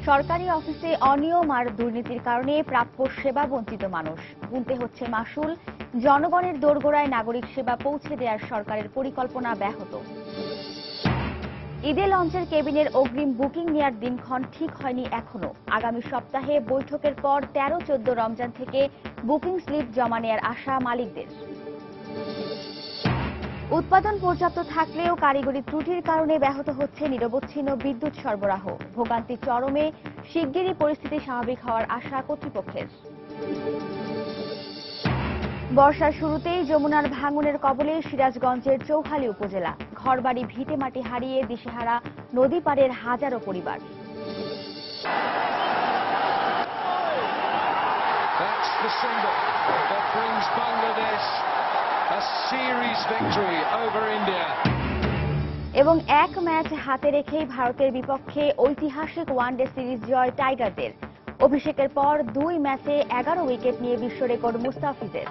সরকারি অফিসে অনিয়ম আর দুর্নীতির কারণে প্রাপ্য সেবা বঞ্চিত মানুষ। গুনতে হচ্ছে মাশুল। জনগণের দোরগোড়ায় নাগরিক সেবা পৌঁছে দেওয়ার সরকারের পরিকল্পনা ব্যাহত। ঈদে লঞ্চের কেবিনের অগ্রিম বুকিং নেওয়ার দিনক্ষণ ঠিক হয়নি এখনো। আগামী সপ্তাহে বৈঠকের পর 13-14 রমজান থেকে বুকিং স্লিপ জমা নেওয়ার আশা মালিকদের। উৎপাদন পর্যাপ্ত থাকলেও কারিগরি ত্রুটির কারণে ব্যাহত হচ্ছে নিরবচ্ছিন্ন বিদ্যুৎ সরবরাহ। ভোগান্তি চরমে। শিগগিরই পরিস্থিতি স্বাভাবিক হওয়ার আশা কর্তৃপক্ষের। বর্ষার শুরুতেই যমুনার ভাঙনের কবলে সিরাজগঞ্জের চৌখালী উপজেলা। ঘরবাড়ি ভিটেমাটি হারিয়ে দিশেহারা নদী পাড়ের হাজারো পরিবার। এবং এক ম্যাচ হাতে রেখেই ভারতের বিপক্ষে ঐতিহাসিক ওয়ানডে সিরিজ জয় টাইগারদের। অভিষেকের পর 2 ম্যাচে 11 উইকেট নিয়ে বিশ্ব রেকর্ড মুস্তাফিজের।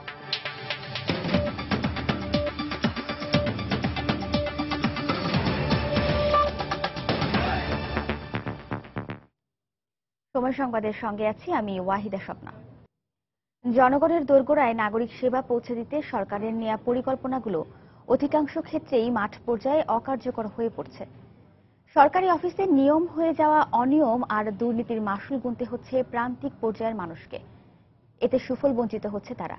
সময় সংবাদের সঙ্গে আছি আমি ওয়াহিদা স্বপ্না। জনগণের দোরগোড়ায় নাগরিক সেবা পৌঁছে দিতে সরকারের নেওয়া পরিকল্পনাগুলো অধিকাংশ ক্ষেত্রেই মাঠ পর্যায়ে অকার্যকর হয়ে পড়ছে। সরকারি অফিসে নিয়ম হয়ে যাওয়া অনিয়ম আর দুর্নীতির মাশুল গুনতে হচ্ছে প্রান্তিক পর্যায়ের মানুষকে। এতে সুফল বঞ্চিত হচ্ছে তারা।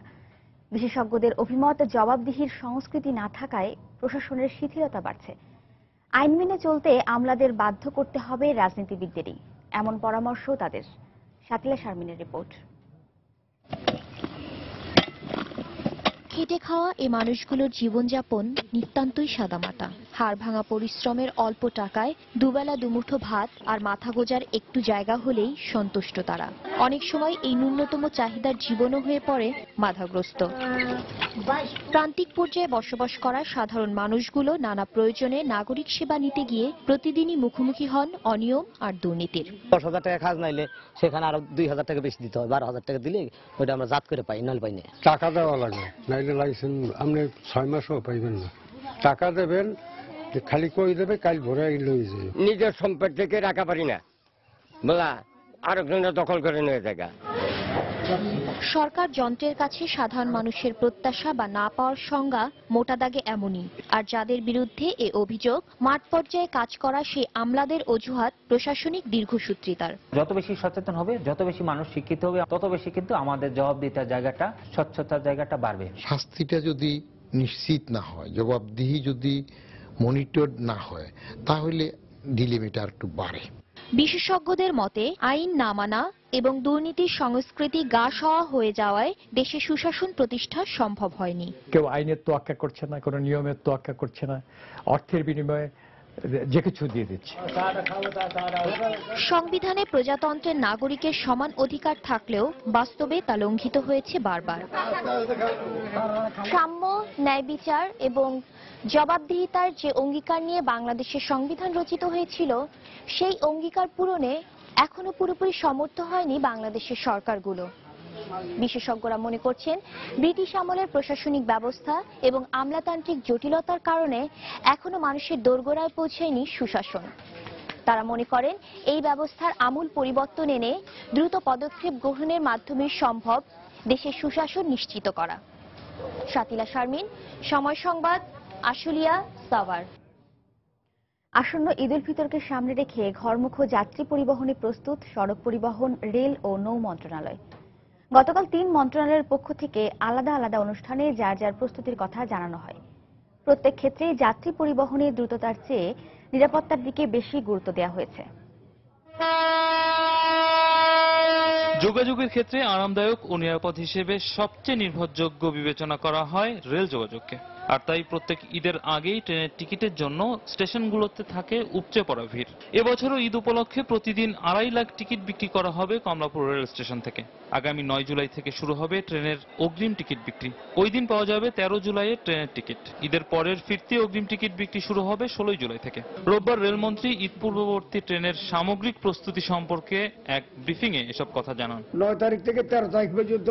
বিশেষজ্ঞদের অভিমত, জবাবদিহির সংস্কৃতি না থাকায় প্রশাসনের শিথিলতা বাড়ছে। আইন মেনে চলতে আমলাদের বাধ্য করতে হবে রাজনীতিবিদদেরই, এমন পরামর্শ তাদের। শাকিলা শারমিনের রিপোর্ট। খেটে খাওয়া এ মানুষগুলোর জীবনযাপন নিতান্তই সাদামাটা। হাড় ভাঙা পরিশ্রমের অল্প টাকায় দুবেলা দুমুঠো ভাত আর মাথা গোজার একটু জায়গা হলেই সন্তুষ্ট তারা। অনেক সময় এই ন্যূনতম চাহিদার জীবনও হয়ে পড়ে বাধাগ্রস্ত। প্রান্তিক পর্যায়ে বসবাস করা সাধারণ মানুষগুলো নানা প্রয়োজনে নাগরিক সেবা নিতে গিয়ে প্রতিদিনই মুখোমুখি হন অনিয়ম আর দুর্নীতির। 10,000 টাকা কাজ নাইলে সেখানে আরো 2,000 টাকা বেশি দিতে হয়। 12,000 টাকা দিলে ওইটা আমরা জাত করে পাই, নাহলে পাই না। টাকা দেওয়া লাগে, নাইলে লাইসেন্স আপনি 6 মাসও পাইবেন না। টাকা দেবেন, খালি কই দেবে, কাল ভরে লই যায়। নিজের সম্পদ থেকে রাখা পারি না, বলা আরেকজনের দখল করে নিয়ে জায়গা। সরকার যন্ত্রের কাছে সাধারণ মানুষের প্রত্যাশা বা না পাওয়ার সংজ্ঞা মোটা দাগে এমনই। আর যাদের বিরুদ্ধে এ অভিযোগ, মাঠ পর্যায়ে কাজ করা সেই আমলাদের অজুহাত প্রশাসনিক দীর্ঘসূত্রিতার। যত বেশি সচেতন হবে, যত বেশি মানুষ শিক্ষিত হবে, তত বেশি কিন্তু আমাদের জবাবদিহিতার জায়গাটা, স্বচ্ছতার জায়গাটা বাড়বে। শাস্তিটা যদি নিশ্চিত না হয়, জবাবদিহি যদি মনিটরড না হয়, তাহলে ডিলেমিটা একটু বাড়ে। বিশেষজ্ঞদের মতে আইন না মানা এবং দুর্নীতির সংস্কৃতি গা সওয়া হয়ে যাওয়ায় দেশে সুশাসন প্রতিষ্ঠা সম্ভব হয়নি। কেউ আইনের তোয়াক্কা করছে না, কোনো নিয়মের তোয়াক্কা করছে না, অর্থের বিনিময়ে যে কিছু দিয়ে দিচ্ছে। সংবিধানে প্রজাতন্ত্রের নাগরিকের সমান অধিকার থাকলেও বাস্তবে তা লঙ্ঘিত হয়েছে বারবার। সাম্য, ন্যায় বিচার এবং জবাবদিহিতার যে অঙ্গীকার নিয়ে বাংলাদেশের সংবিধান রচিত হয়েছিল, সেই অঙ্গীকার পূরণে এখনো পুরোপুরি সমর্থ হয়নি বাংলাদেশের সরকারগুলো। বিশেষজ্ঞরা মনে করছেন, ব্রিটিশ আমলের প্রশাসনিক ব্যবস্থা এবং আমলাতান্ত্রিক জটিলতার কারণে এখনো মানুষের দোরগোড়ায় পৌঁছায়নি সুশাসন। তারা মনে করেন, এই ব্যবস্থার আমূল পরিবর্তন এনে দ্রুত পদক্ষেপ গ্রহণের মাধ্যমে সম্ভব দেশের সুশাসন নিশ্চিত করা। শাকিলা শারমিন, সময় সংবাদ, আশুলিয়া, সাভার। আসন্ন ঈদ উল ফিতরকে সামনে রেখে ঘরমুখ যাত্রী পরিবহনে প্রস্তুত সড়ক পরিবহন, রেল ও নৌ মন্ত্রণালয়। গতকাল 3 মন্ত্রণালয়ের পক্ষ থেকে আলাদা আলাদা অনুষ্ঠানে যার যার প্রস্তুতির কথা জানানো হয়। প্রত্যেক ক্ষেত্রে যাত্রী পরিবহনে দ্রুততার চেয়ে নিরাপত্তার দিকে বেশি গুরুত্ব দেওয়া হয়েছে। যোগাযোগের ক্ষেত্রে আরামদায়ক ও নিরাপদ হিসেবে সবচেয়ে নির্ভরযোগ্য বিবেচনা করা হয় রেল যোগাযোগকে। আর তাই প্রত্যেক ঈদের আগেই ট্রেনের টিকিটের জন্য স্টেশনগুলোতে থাকে উপচে পড়া ভিড়। এবছরও ঈদ উপলক্ষে প্রতিদিন 2.5 লাখ টিকিট বিক্রি করা হবে কমলাপুর রেল স্টেশন থেকে। আগামী 9 জুলাই থেকে শুরু হবে ট্রেনের অগ্রিম টিকিট বিক্রি। ওই দিন পাওয়া যাবে 13 জুলাইয়ের ট্রেনের টিকিট। ঈদের পরের ফিরতি অগ্রিম টিকিট বিক্রি শুরু হবে 16 জুলাই থেকে। রোববার রেলমন্ত্রী ঈদ পূর্ববর্তী ট্রেনের সামগ্রিক প্রস্তুতি সম্পর্কে এক ব্রিফিংয়ে এসব কথা জানান। 9 তারিখ থেকে 13 তারিখ পর্যন্ত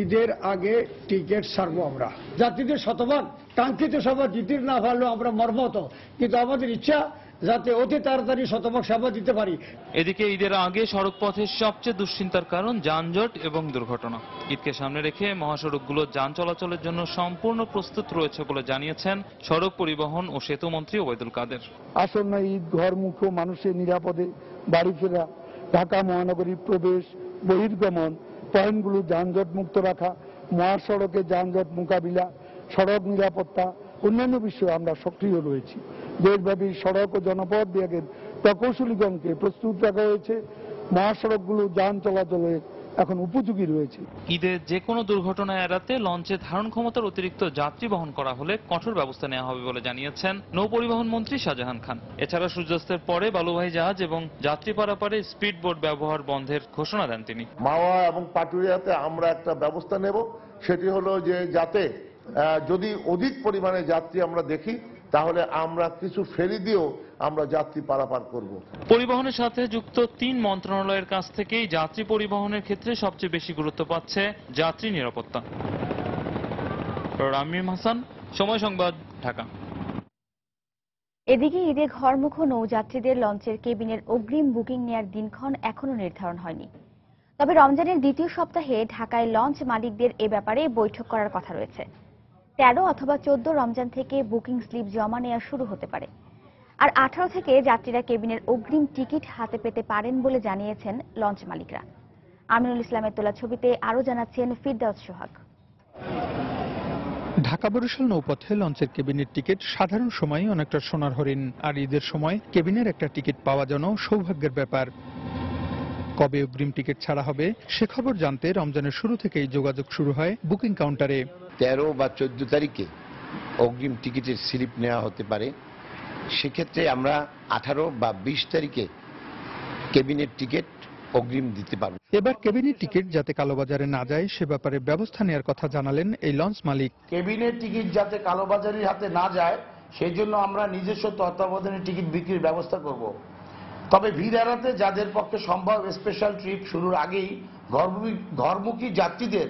ঈদের আগে টিকিট ছাড়বো আমরা। যাত্রীদের শতভাগ কাঙ্ক্ষিত সভা জিতির না পারলেও আমরা মর্মত, কিন্তু আমাদের ইচ্ছা যাতে অতি তাড়াতাড়ি শতভাগ সেবা দিতে পারি। এদিকে ঈদের আগে সড়ক পথের সবচেয়ে দুশ্চিন্তার কারণ যানজট এবং দুর্ঘটনা। ঈদকে সামনে রেখে মহাসড়কগুলো যান চলাচলের জন্য সম্পূর্ণ প্রস্তুত রয়েছে বলে জানিয়েছেন সড়ক পরিবহন ও সেতু মন্ত্রী ওবায়দুল কাদের। আসন্ন ঈদ ঘরমুখ মানুষের নিরাপদে বাড়ি ফেরা, ঢাকা মহানগরীর প্রবেশ বহির্গমন পয়েন্টগুলো যানজট মুক্ত রাখা, মহাসড়কে যানজট মোকাবিলা, সড়ক নিরাপত্তা অন্যান্য বিষয়ে আমরা সক্রিয় রয়েছি। দেশব্যাপী সড়ক ও জনপথ বিভাগের প্রকৌশলীগণকে প্রস্তুত রাখা হয়েছে। মহাসড়কগুলো যান চলাচলে এখন উপযোগী রয়েছে। ঈদে যে কোনো দুর্ঘটনা এড়াতে লঞ্চে ধারণ ক্ষমতার অতিরিক্ত যাত্রী বহন করা হলে কঠোর ব্যবস্থা নেওয়া হবে বলে জানিয়েছেন নৌ পরিবহন মন্ত্রী শাহজাহান খান। এছাড়া সূর্যাস্তের পরে বালুবাহী জাহাজ এবং যাত্রী পারাপারে স্পিড বোট ব্যবহার বন্ধের ঘোষণা দেন তিনি। মাওয়া এবং পাটুরিয়াতে আমরা একটা ব্যবস্থা নেব, সেটি হলো যে যাতে যদি অধিক পরিমাণে যাত্রী আমরা দেখি তাহলে আমরা কিছু ফেরি দিয়েও আমরা যাত্রী পারাপার করব। পরিবহনের সাথে যুক্ত 3 মন্ত্রণালয়ের কাছ থেকেই যাত্রী পরিবহনের ক্ষেত্রে সবচেয়ে বেশি গুরুত্ব পাচ্ছে যাত্রী নিরাপত্তা। রামিম হাসান, সময় সংবাদ, ঢাকা। এদিকে ঈদে ঘরমুখ নৌযাত্রীদের লঞ্চের কেবিনের অগ্রিম বুকিং নেয়ার দিনক্ষণ এখনো নির্ধারণ হয়নি। তবে রমজানের দ্বিতীয় সপ্তাহে ঢাকায় লঞ্চ মালিকদের এ ব্যাপারে বৈঠক করার কথা রয়েছে। 13 অথবা 14 রমজান থেকে বুকিং স্লিপ জমা নেওয়া শুরু হতে পারে। আর 18 থেকে যাত্রীরা কেবিনের অগ্রিম টিকিট হাতে পেতে পারেন বলে জানিয়েছেন লঞ্চ মালিকরা। আমিনুল ইসলামের তোলা ছবিতে আরো জানাচ্ছেন ফিরদাউস সোহাগ। ঢাকা বরিশাল নৌপথে লঞ্চের কেবিনের টিকিট সাধারণ সময়ে অনেকটা সোনার হরিণ, আর ঈদের সময় কেবিনের একটা টিকিট পাওয়া যেন সৌভাগ্যের ব্যাপার। কবে অগ্রিম টিকিট ছাড়া হবে সে খবর জানতে রমজানের শুরু থেকেই যোগাযোগ শুরু হয় বুকিং কাউন্টারে। 13 বা 14 তারিখে অগ্রিম টিকিটের স্লিপ নেওয়া হতে পারে। সেক্ষেত্রে আমরা 18 বা 20 তারিখে কেবিনের টিকিট অগ্রিম দিতে পারব। এবার কেবিনের টিকিট যাতে কালোবাজারে না যায় সে ব্যাপারে ব্যবস্থা নেওয়ার কথা জানালেন এই লঞ্চ মালিক। কেবিনের টিকিট যাতে কালোবাজারির হাতে না যায় সেই জন্য আমরা নিজস্ব তত্ত্বাবধানে টিকিট বিক্রির ব্যবস্থা করব। তবে ভিড় এড়াতে যাদের পক্ষে সম্ভব স্পেশাল ট্রিপ শুরুর আগেই ঘরমুখী যাত্রীদের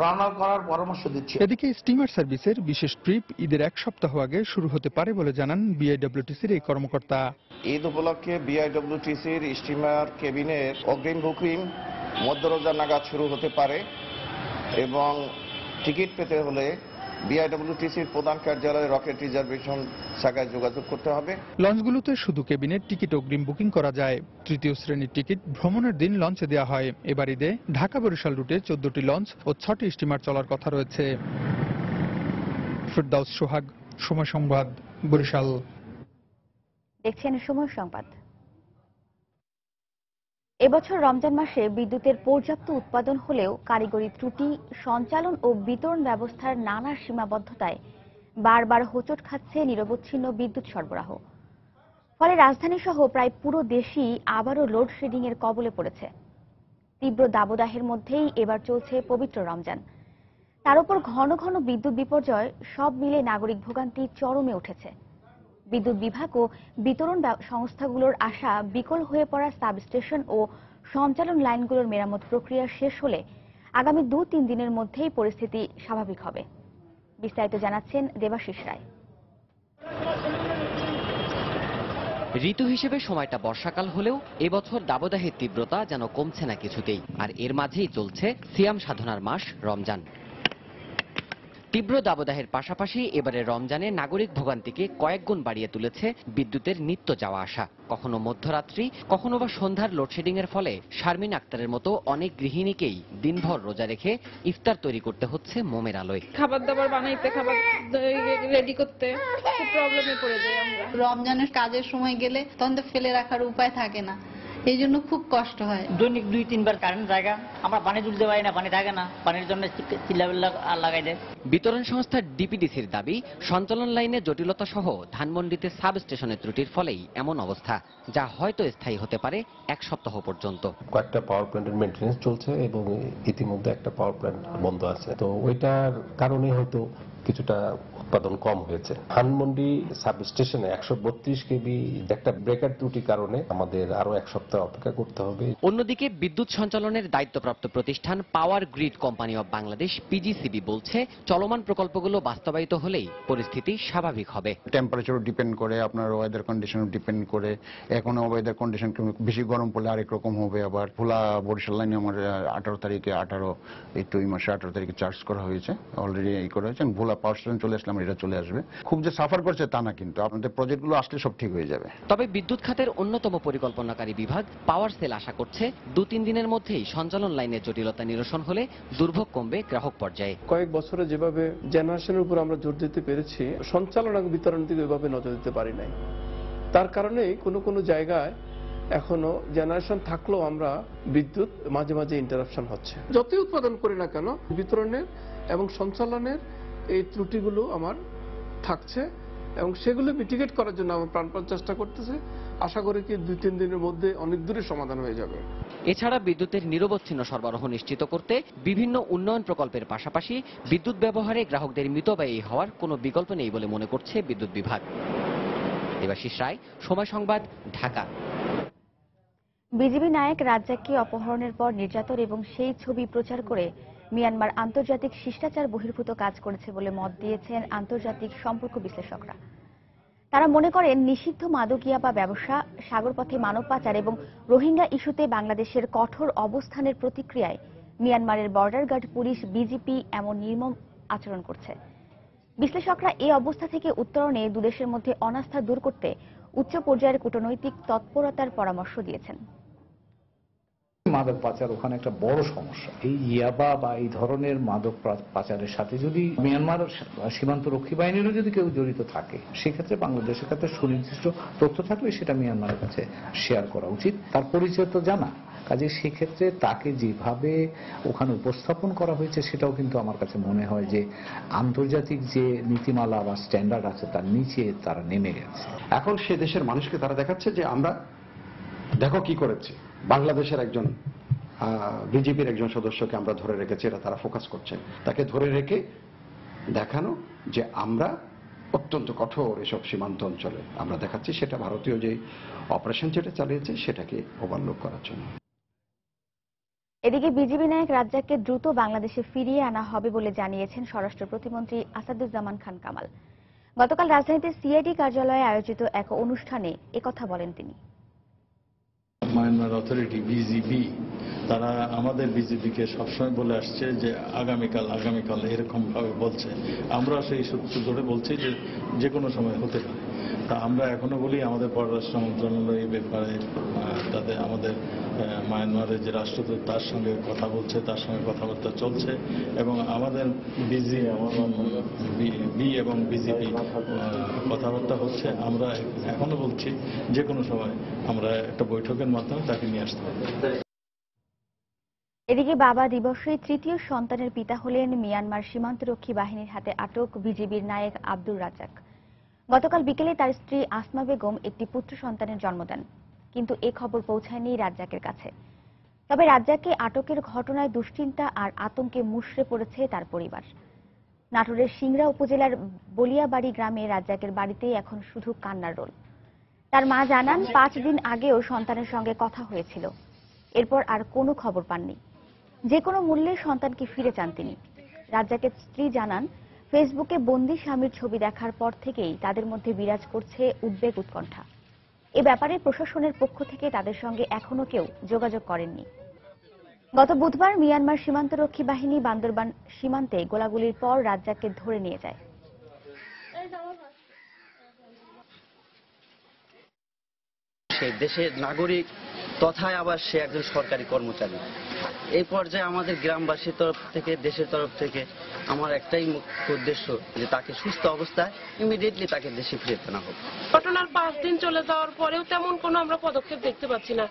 রওনা করার পরামর্শ দিচ্ছে। এদিকে স্টিমার সার্ভিসের বিশেষ ট্রিপ ঈদের 1 সপ্তাহ আগে শুরু হতে পারে বলে জানান বিআইডব্লিউটিসির এই কর্মকর্তা। ঈদ উপলক্ষে বিআইডব্লিউটিসির স্টিমার কেবিনের অগ্রিম বুকিং মধ্য রমজান নাগাদ শুরু হতে পারে এবং টিকিট পেতে হলে বিআইডব্লিউটিসির প্রধান কার্যালয়ে রকেট রিজার্ভেশন শাখায় যোগাযোগ করতে হবে। লঞ্চগুলোতে শুধু কেবিনের টিকিট অগ্রিম বুকিং করা যায়। তৃতীয় শ্রেণীর টিকিট ভ্রমণের দিন লঞ্চে দেওয়া হয়। এবার ঈদে ঢাকা বরিশাল রুটে 14টি লঞ্চ ও 6টি স্টিমার চলার কথা রয়েছে। ফিরদাউস সোহাগ, সময় সংবাদ, বরিশাল। দেখছেন সময় সংবাদ। এবছর রমজান মাসে বিদ্যুতের পর্যাপ্ত উৎপাদন হলেও কারিগরি ত্রুটি, সঞ্চালন ও বিতরণ ব্যবস্থার নানা সীমাবদ্ধতায় বারবার হোঁচট খাচ্ছে নিরবচ্ছিন্ন বিদ্যুৎ সরবরাহ। ফলে রাজধানী সহ প্রায় পুরো দেশই আবারও লোডশেডিং এর কবলে পড়েছে। তীব্র দাবদাহের মধ্যেই এবার চলছে পবিত্র রমজান। তার উপর ঘন ঘন বিদ্যুৎ বিপর্যয়, সব মিলে নাগরিক ভোগান্তি চরমে উঠেছে। বিদ্যুৎ বিভাগ ও বিতরণ সংস্থাগুলোর আশা বিকল হয়ে পড়া সাবস্টেশন ও সঞ্চালন লাইনগুলোর মেরামত প্রক্রিয়া শেষ হলে আগামী 2-3 দিনের মধ্যেই পরিস্থিতি স্বাভাবিক হবে। বিস্তারিত জানাচ্ছেন দেবাশিস রায়। ঋতু হিসেবে সময়টা বর্ষাকাল হলেও এবছর দাবদাহের তীব্রতা যেন কমছে না কিছুতেই। আর এর মাঝেই চলছে সিয়াম সাধনার মাস রমজান। তীব্র দাবদাহের পাশাপাশি এবারে রমজানে নাগরিক ভোগান্তিকে কয়েক গুণ বাড়িয়ে তুলেছে বিদ্যুতের নিত্য যাওয়া আসা। কখনো মধ্যরাত্রি, কখনো বা সন্ধ্যার লোডশেডিং এর ফলে শারমিন আক্তারের মতো অনেক গৃহিণীকেই দিনভর রোজা রেখে ইফতার তৈরি করতে হচ্ছে মোমের আলোয়। খাবার দাবার বানাইতে, খাবার রেডি করতে খুব প্রবলেমে পড়ে যাই আমরা। রমজানের কাজের সময় গেলে তখন তো ফেলে রাখার উপায় থাকে না, এই জন্য খুব কষ্ট হয়। দৈনিক 2-3 বার কারেন্ট জায়গা, আমরা পানি তুলতে পারি না, পানি থাকে না, পানির জন্য চিল্লাবিল্লা লাগাই দেয়। বিতরণ সংস্থা ডিপিডিসির দাবি, সঞ্চালন লাইনে জটিলতা সহ ধানমন্ডিতে সাব স্টেশনের ত্রুটির ফলেই এমন অবস্থা, যা হয়তো স্থায়ী হতে পারে 1 সপ্তাহ পর্যন্ত। কয়েকটা পাওয়ার প্ল্যান্টের মেইনটেনেন্স চলছে এবং ইতিমধ্যে একটা পাওয়ার প্ল্যান্ট বন্ধ আছে, তো ওইটার কারণে হয়তো কিছুটা উৎপাদন কম হয়েছে। ধানমন্ডি সাব স্টেশনে 132 কেবি একটা ব্রেকার ত্রুটির কারণে আমাদের আরো এক সপ্তাহ অপেক্ষা করতে হবে। অন্যদিকে বিদ্যুৎ সঞ্চালনের দায়িত্বপ্রাপ্ত প্রতিষ্ঠান power grid company of Bangladesh PGCB বলছে চলমান প্রকল্পগুলো বাস্তবায়িত হলেই পরিস্থিতি স্বাভাবিক হবে। টেম্পারেচারও ডিপেন্ড করে, আপনার ওয়েদার কন্ডিশনও ডিপেন্ড করে। এখনো ওয়েদার কন্ডিশন বেশি গরম পড়লে আরেক রকম হবে। আবার ভোলা বরিশাল লাইনে আমার 18 তারিখে এই মাসে 18 তারিখে চার্জ করা হয়েছে, অলরেডি এই করা হয়েছে। ভোলা পাওয়ার স্টেশন চলে আসলাম, এটা চলে আসবে। খুব যে সাফার করছে তা না, কিন্তু আপনাদের প্রজেক্টগুলো আসলে সব ঠিক হয়ে যাবে। তবে বিদ্যুৎ খাতের অন্যতম পরিকল্পনাকারী বিভাগ পাওয়ার সেল আশা করছে 2-3 দিনের মধ্যেই সঞ্চালন লাইনের জটিলতা নিরসন হলে দুর্ভোগ কমবে গ্রাহক পর্যায়ে। কয়েক বছরে যেভাবে জেনারেশনের উপর আমরা জোর দিতে পেরেছি, সঞ্চালন এবং বিতরণের দিকে ওইভাবে নজর দিতে পারি নাই। তার কারণেই কোনো জায়গায় এখনো জেনারেশন থাকলেও আমরা বিদ্যুৎ মাঝে মাঝে ইন্টারাপশন হচ্ছে। যতই উৎপাদন করি না কেন, বিতরণের এবং সঞ্চালনের এই ত্রুটিগুলো আমার থাকছে এবং সেগুলো মিটিগেট করার জন্য আমরা প্রাণপণ চেষ্টা করতেছি। আশা করি কি 2-3 দিনের মধ্যে অনেক দূরে সমাধান হয়ে যাবে। এছাড়া বিদ্যুতের নিরবচ্ছিন্ন সরবরাহ নিশ্চিত করতে বিভিন্ন উন্নয়ন প্রকল্পের পাশাপাশি বিদ্যুৎ ব্যবহারে গ্রাহকদের মিতব্যয়ী হওয়ার কোনো বিকল্প নেই বলে মনে করছে বিদ্যুৎ বিভাগ। দেবাশিস রায়, সময় সংবাদ, ঢাকা। বিজিবি নায়ক রাজ্জাককে অপহরণের পর নির্যাতন এবং সেই ছবি প্রচার করে মিয়ানমার আন্তর্জাতিক শিষ্টাচার বহির্ভূত কাজ করেছে বলে মত দিয়েছেন আন্তর্জাতিক সম্পর্ক বিশ্লেষকরা। তারা মনে করেন নিষিদ্ধ মাদক ইয়াবা ব্যবসা, সাগরপথে মানব পাচার এবং রোহিঙ্গা ইস্যুতে বাংলাদেশের কঠোর অবস্থানের প্রতিক্রিয়ায় মিয়ানমারের বর্ডার গার্ড পুলিশ বিজিপি এমন নির্মম আচরণ করছে। বিশ্লেষকরা এই অবস্থা থেকে উত্তরণে দুদেশের মধ্যে অনাস্থা দূর করতে উচ্চ পর্যায়ের কূটনৈতিক তৎপরতার পরামর্শ দিয়েছেন। মাদক পাচার ওখানে একটা বড় সমস্যা। এই ইয়াবা বা এই ধরনের মাদক পাচারের সাথে যদি মিয়ানমার সীমান্ত রক্ষী বাহিনীরও যদি কেউ জড়িত থাকে, সেক্ষেত্রে বাংলাদেশের কাছে সুনির্দিষ্ট তথ্য থাকলে সেটা মিয়ানমারের কাছে শেয়ার করা উচিত। তার পরিচয় তো জানা, কাজে সেক্ষেত্রে তাকে যেভাবে ওখানে উপস্থাপন করা হয়েছে সেটাও কিন্তু আমার কাছে মনে হয় যে আন্তর্জাতিক যে নীতিমালা বা স্ট্যান্ডার্ড আছে তার নিচে তারা নেমে গেছে। এখন সে দেশের মানুষকে তারা দেখাচ্ছে যে আমরা দেখো কি করেছে। বাংলাদেশের একজন বিজেপির একজন সদস্যকে আমরা ধরে রেখেছি, এটা তারা ফোকাস করছে। তাকে ধরে রেখে দেখানো যে আমরা অত্যন্ত কঠোর এসব সীমান্ত অঞ্চলে আমরা দেখাচ্ছি, সেটা ভারতীয় যে অপারেশন যেটা চালিয়েছে সেটাকে ওভারলুক করার জন্য। এদিকে বিজিবি নায়ক রাজ্জাককে দ্রুত বাংলাদেশে ফিরিয়ে আনা হবে বলে জানিয়েছেন স্বরাষ্ট্র প্রতিমন্ত্রী আসাদুজ্জামান খান কামাল। গতকাল রাজধানীতে সিআইডি কার্যালয়ে আয়োজিত এক অনুষ্ঠানে একথা বলেন তিনি। মায়ানমার অথরিটি বিজিবি তারা আমাদের বিজেপিকে সবসময় বলে আসছে যে আগামীকাল এরকম ভাবে বলছে। আমরা সেই সূত্র ধরে বলছি যে কোনো সময় হতে পারে। তা আমরা এখনো বলি আমাদের পররাষ্ট্র মন্ত্রণালয় এই ব্যাপারে তাদের আমাদের মায়ানমারের যে রাষ্ট্রদূত তার সঙ্গে কথা বলছে, তার সঙ্গে কথাবার্তা চলছে এবং আমাদের বি এবং বিজেপি কথাবার্তা হচ্ছে। আমরা এখনো বলছি যে কোনো সময় আমরা একটা বৈঠকের মাধ্যমে তাকে নিয়ে আসতে হবে। এদিকে বাবা দিবসে তৃতীয় সন্তানের পিতা হলেন মিয়ানমার সীমান্তরক্ষী বাহিনীর হাতে আটক বিজিবির নায়েক আব্দুর রাজ্জাক। গতকাল বিকেলে তার স্ত্রী আসমা বেগম একটি পুত্র সন্তানের জন্ম দেন, কিন্তু এ খবর পৌঁছায়নি রাজ্জাকের কাছে। তবে রাজ্জাককে আটকের ঘটনায় দুশ্চিন্তা আর আতঙ্কে মুষড়ে পড়েছে তার পরিবার। নাটোরের সিংড়া উপজেলার বলিয়াবাড়ি গ্রামে রাজ্জাকের বাড়িতেই এখন শুধু কান্নার রোল। তার মা জানান 5 দিন আগেও সন্তানের সঙ্গে কথা হয়েছিল, এরপর আর কোনো খবর পাননি। যে কোনো মূল্যে সন্তানকে ফিরে চান তিনি। রাজ্জাকের স্ত্রী জানান, ফেসবুকে বন্দী স্বামীর ছবি দেখার পর থেকেই তাদের মধ্যে বিরাজ করছে উদ্বেগ উৎকণ্ঠা। এ ব্যাপারে প্রশাসনের পক্ষ থেকে তাদের সঙ্গে এখনো কেউ যোগাযোগ করেননি। গত বুধবার মিয়ানমার সীমান্তরক্ষী বাহিনী বান্দরবান সীমান্তে গোলাগুলির পর রাজ্জাককে ধরে নিয়ে যায়। সে দেশের নাগরিক তথায় আবার সে একজন সরকারি কর্মচারী। এই পর্যায়ে আমাদের গ্রামবাসীর তরফ থেকে, দেশের তরফ থেকে আমার একটাই মুখ্য উদ্দেশ্য যে তাকে সুস্থ অবস্থায় ইমিডিয়েটলি তাকে দেশে ফিরে আনা হোক। ঘটনার 5 দিন চলে যাওয়ার পরেও তেমন কোনো আমরা পদক্ষেপ দেখতে পাচ্ছি না।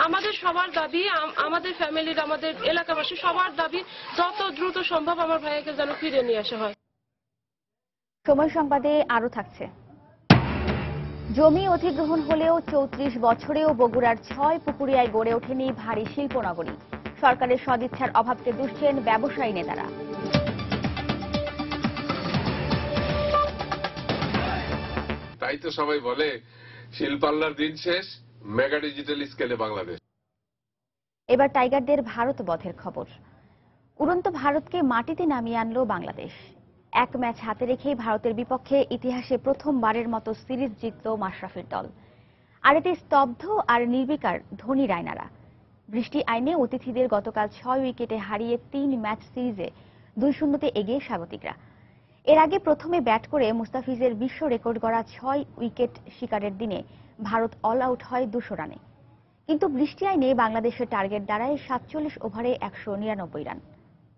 আমাদের সবার দাবি, আমাদের ফ্যামিলির, আমাদের এলাকাবাসী সবার দাবি যত দ্রুত সম্ভব আমার ভাইকে যেন ফিরে নিয়ে আসা হয়। সময় সংবাদে আরো থাকছে। জমি অধিগ্রহণ হলেও 34 বছরেও বগুড়ার 6 পুকুরিয়ায় গড়ে ওঠেনি ভারী শিল্পনগরী। সরকারের সদিচ্ছার অভাবকে দুষছেন ব্যবসায়ী নেতারা। তাই তো সবাই বলে শিল্পাল্লার দিন শেষ, মেগা ডিজিটাল স্কেলে বাংলাদেশ। এবার টাইগারদের ভারত বধের খবর। উড়ন্ত ভারতকে মাটিতে নামিয়ে আনলো বাংলাদেশ। এক ম্যাচ হাতে রেখেই ভারতের বিপক্ষে ইতিহাসে প্রথমবারের মতো সিরিজ জিতল মাশরাফির দল। আর এতে স্তব্ধ আর নির্বিকার ধোনি রায়নারা। বৃষ্টি আইনে অতিথিদের গতকাল 6 উইকেটে হারিয়ে 3 ম্যাচ সিরিজে 2-0 এগিয়ে স্বাগতিকরা। এর আগে প্রথমে ব্যাট করে মুস্তাফিজের বিশ্ব রেকর্ড গড়া 6 উইকেট শিকারের দিনে ভারত অল আউট হয় 200 রানে। কিন্তু বৃষ্টি আইনে বাংলাদেশের টার্গেট দাঁড়ায় 47 ওভারে 199 রান।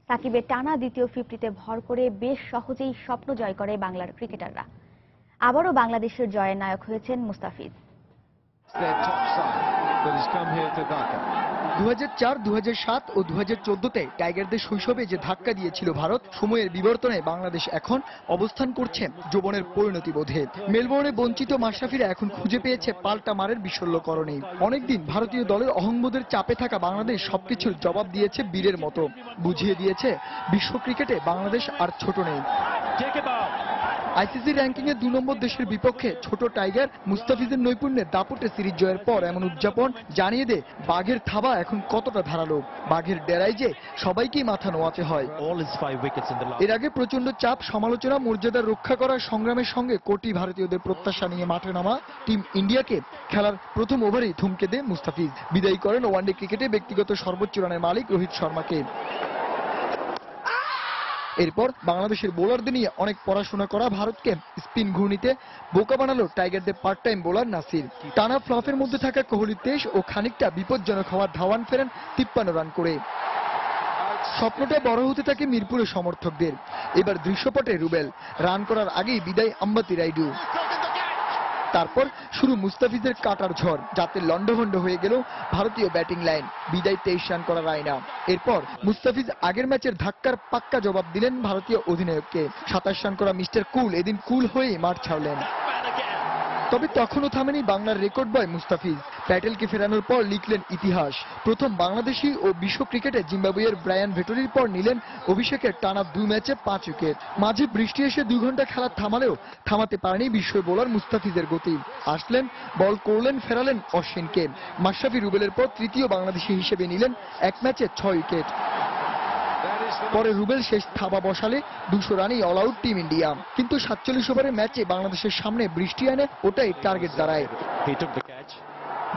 সাকিবের টানা দ্বিতীয় 50-তে ভর করে বেশ সহজেই স্বপ্ন জয় করে বাংলার ক্রিকেটাররা। আবারও বাংলাদেশের জয়ের নায়ক হয়েছেন মুস্তাফিজ। 2004, 2007 ও 2014-তে টাইগারদের শৈশবে যে ধাক্কা দিয়েছিল ভারত, সময়ের বিবর্তনে বাংলাদেশ এখন অবস্থান করছে যৌবনের পরিণতি বোধে। মেলবোর্নে বঞ্চিত মাশরাফিরা এখন খুঁজে পেয়েছে পাল্টা মারের বিশল্যকরণে। অনেকদিন ভারতীয় দলের অহংবোধের চাপে থাকা বাংলাদেশ সবকিছুর জবাব দিয়েছে বীরের মতো, বুঝিয়ে দিয়েছে বিশ্ব ক্রিকেটে বাংলাদেশ আর ছোট নেই। আইসিসি র্যাঙ্কিং এ 2 নম্বর দেশের বিপক্ষে ছোট টাইগার মুস্তাফিজের নৈপুণ্যে দাপটে সিরিজ জয়ের পর এমন উদযাপন জানিয়ে দে বাঘের থাবা এখন কতটা ধারালো। বাঘের ডেরায় যে সবাইকেই মাথা নোয়াতে হয়। এর আগে প্রচন্ড চাপ, সমালোচনা, মর্যাদা রক্ষা করার সংগ্রামের সঙ্গে কোটি ভারতীয়দের প্রত্যাশা নিয়ে মাঠে নামা টিম ইন্ডিয়াকে খেলার প্রথম ওভারেই থমকে দেন মুস্তাফিজ। বিদায়ী করেন ওয়ানডে ক্রিকেটে ব্যক্তিগত সর্বোচ্চ রানের মালিক রোহিত শর্মাকে। এরপর বাংলাদেশের বোলারদের নিয়ে অনেক পড়াশোনা করা ভারতকে স্পিন ঘূর্ণিতে বোকা বানালো টাইগারদের পার্ট টাইম বোলার নাসির। টানা ফ্লপের মধ্যে থাকা কোহলি 23 ও খানিকটা বিপজ্জনক হওয়ার ধাওয়ান ফেরেন 53 রান করে। স্বপ্নটা বড় হতে থাকে মিরপুরের সমর্থকদের। এবার দৃশ্যপটে রুবেল রান করার আগেই বিদায় আম্বাতি রাইডু। তারপর শুরু মুস্তাফিজের কাটার ঝড়, যাতে লন্ডভন্ড হয়ে গেল ভারতীয় ব্যাটিং লাইন। বিদায় 23 রান করা রায়না। এরপর মুস্তাফিজ আগের ম্যাচের ধাক্কার পাক্কা জবাব দিলেন ভারতীয় অধিনায়ককে। 27 রান করা মিস্টার কুল এদিন কুল হয়েই মাঠ ছাড়লেন। তবে তখনও থামেনি বাংলার রেকর্ড বয় মুস্তাফিজ। প্যাটেলকে ফেরানোর পর লিখলেন ইতিহাস। প্রথম বাংলাদেশি ও বিশ্ব ক্রিকেটে জিম্বাবুয়ের ব্রায়ান ভেটরির পর নিলেন অভিষেকের টানা 2 ম্যাচে 5 উইকেট। মাঝে বৃষ্টি এসে 2 ঘন্টা খেলা থামালেও থামাতে পারেনি বিশ্ব বোলার মুস্তাফিজের গতি। আসলেন, বল করলেন, ফেরালেন অশ্বিনকে। মাশরাফি রুবেলের পর তৃতীয় বাংলাদেশি হিসেবে নিলেন 1 ম্যাচে 6 উইকেট। পরে রুবেল শেষ থাবা বসালে 200 রানেই অল আউট টিম ইন্ডিয়া। কিন্তু 47 ওভারের ম্যাচে বাংলাদেশের সামনে বৃষ্টি আনে ওটাই টার্গেট দাঁড়ায়।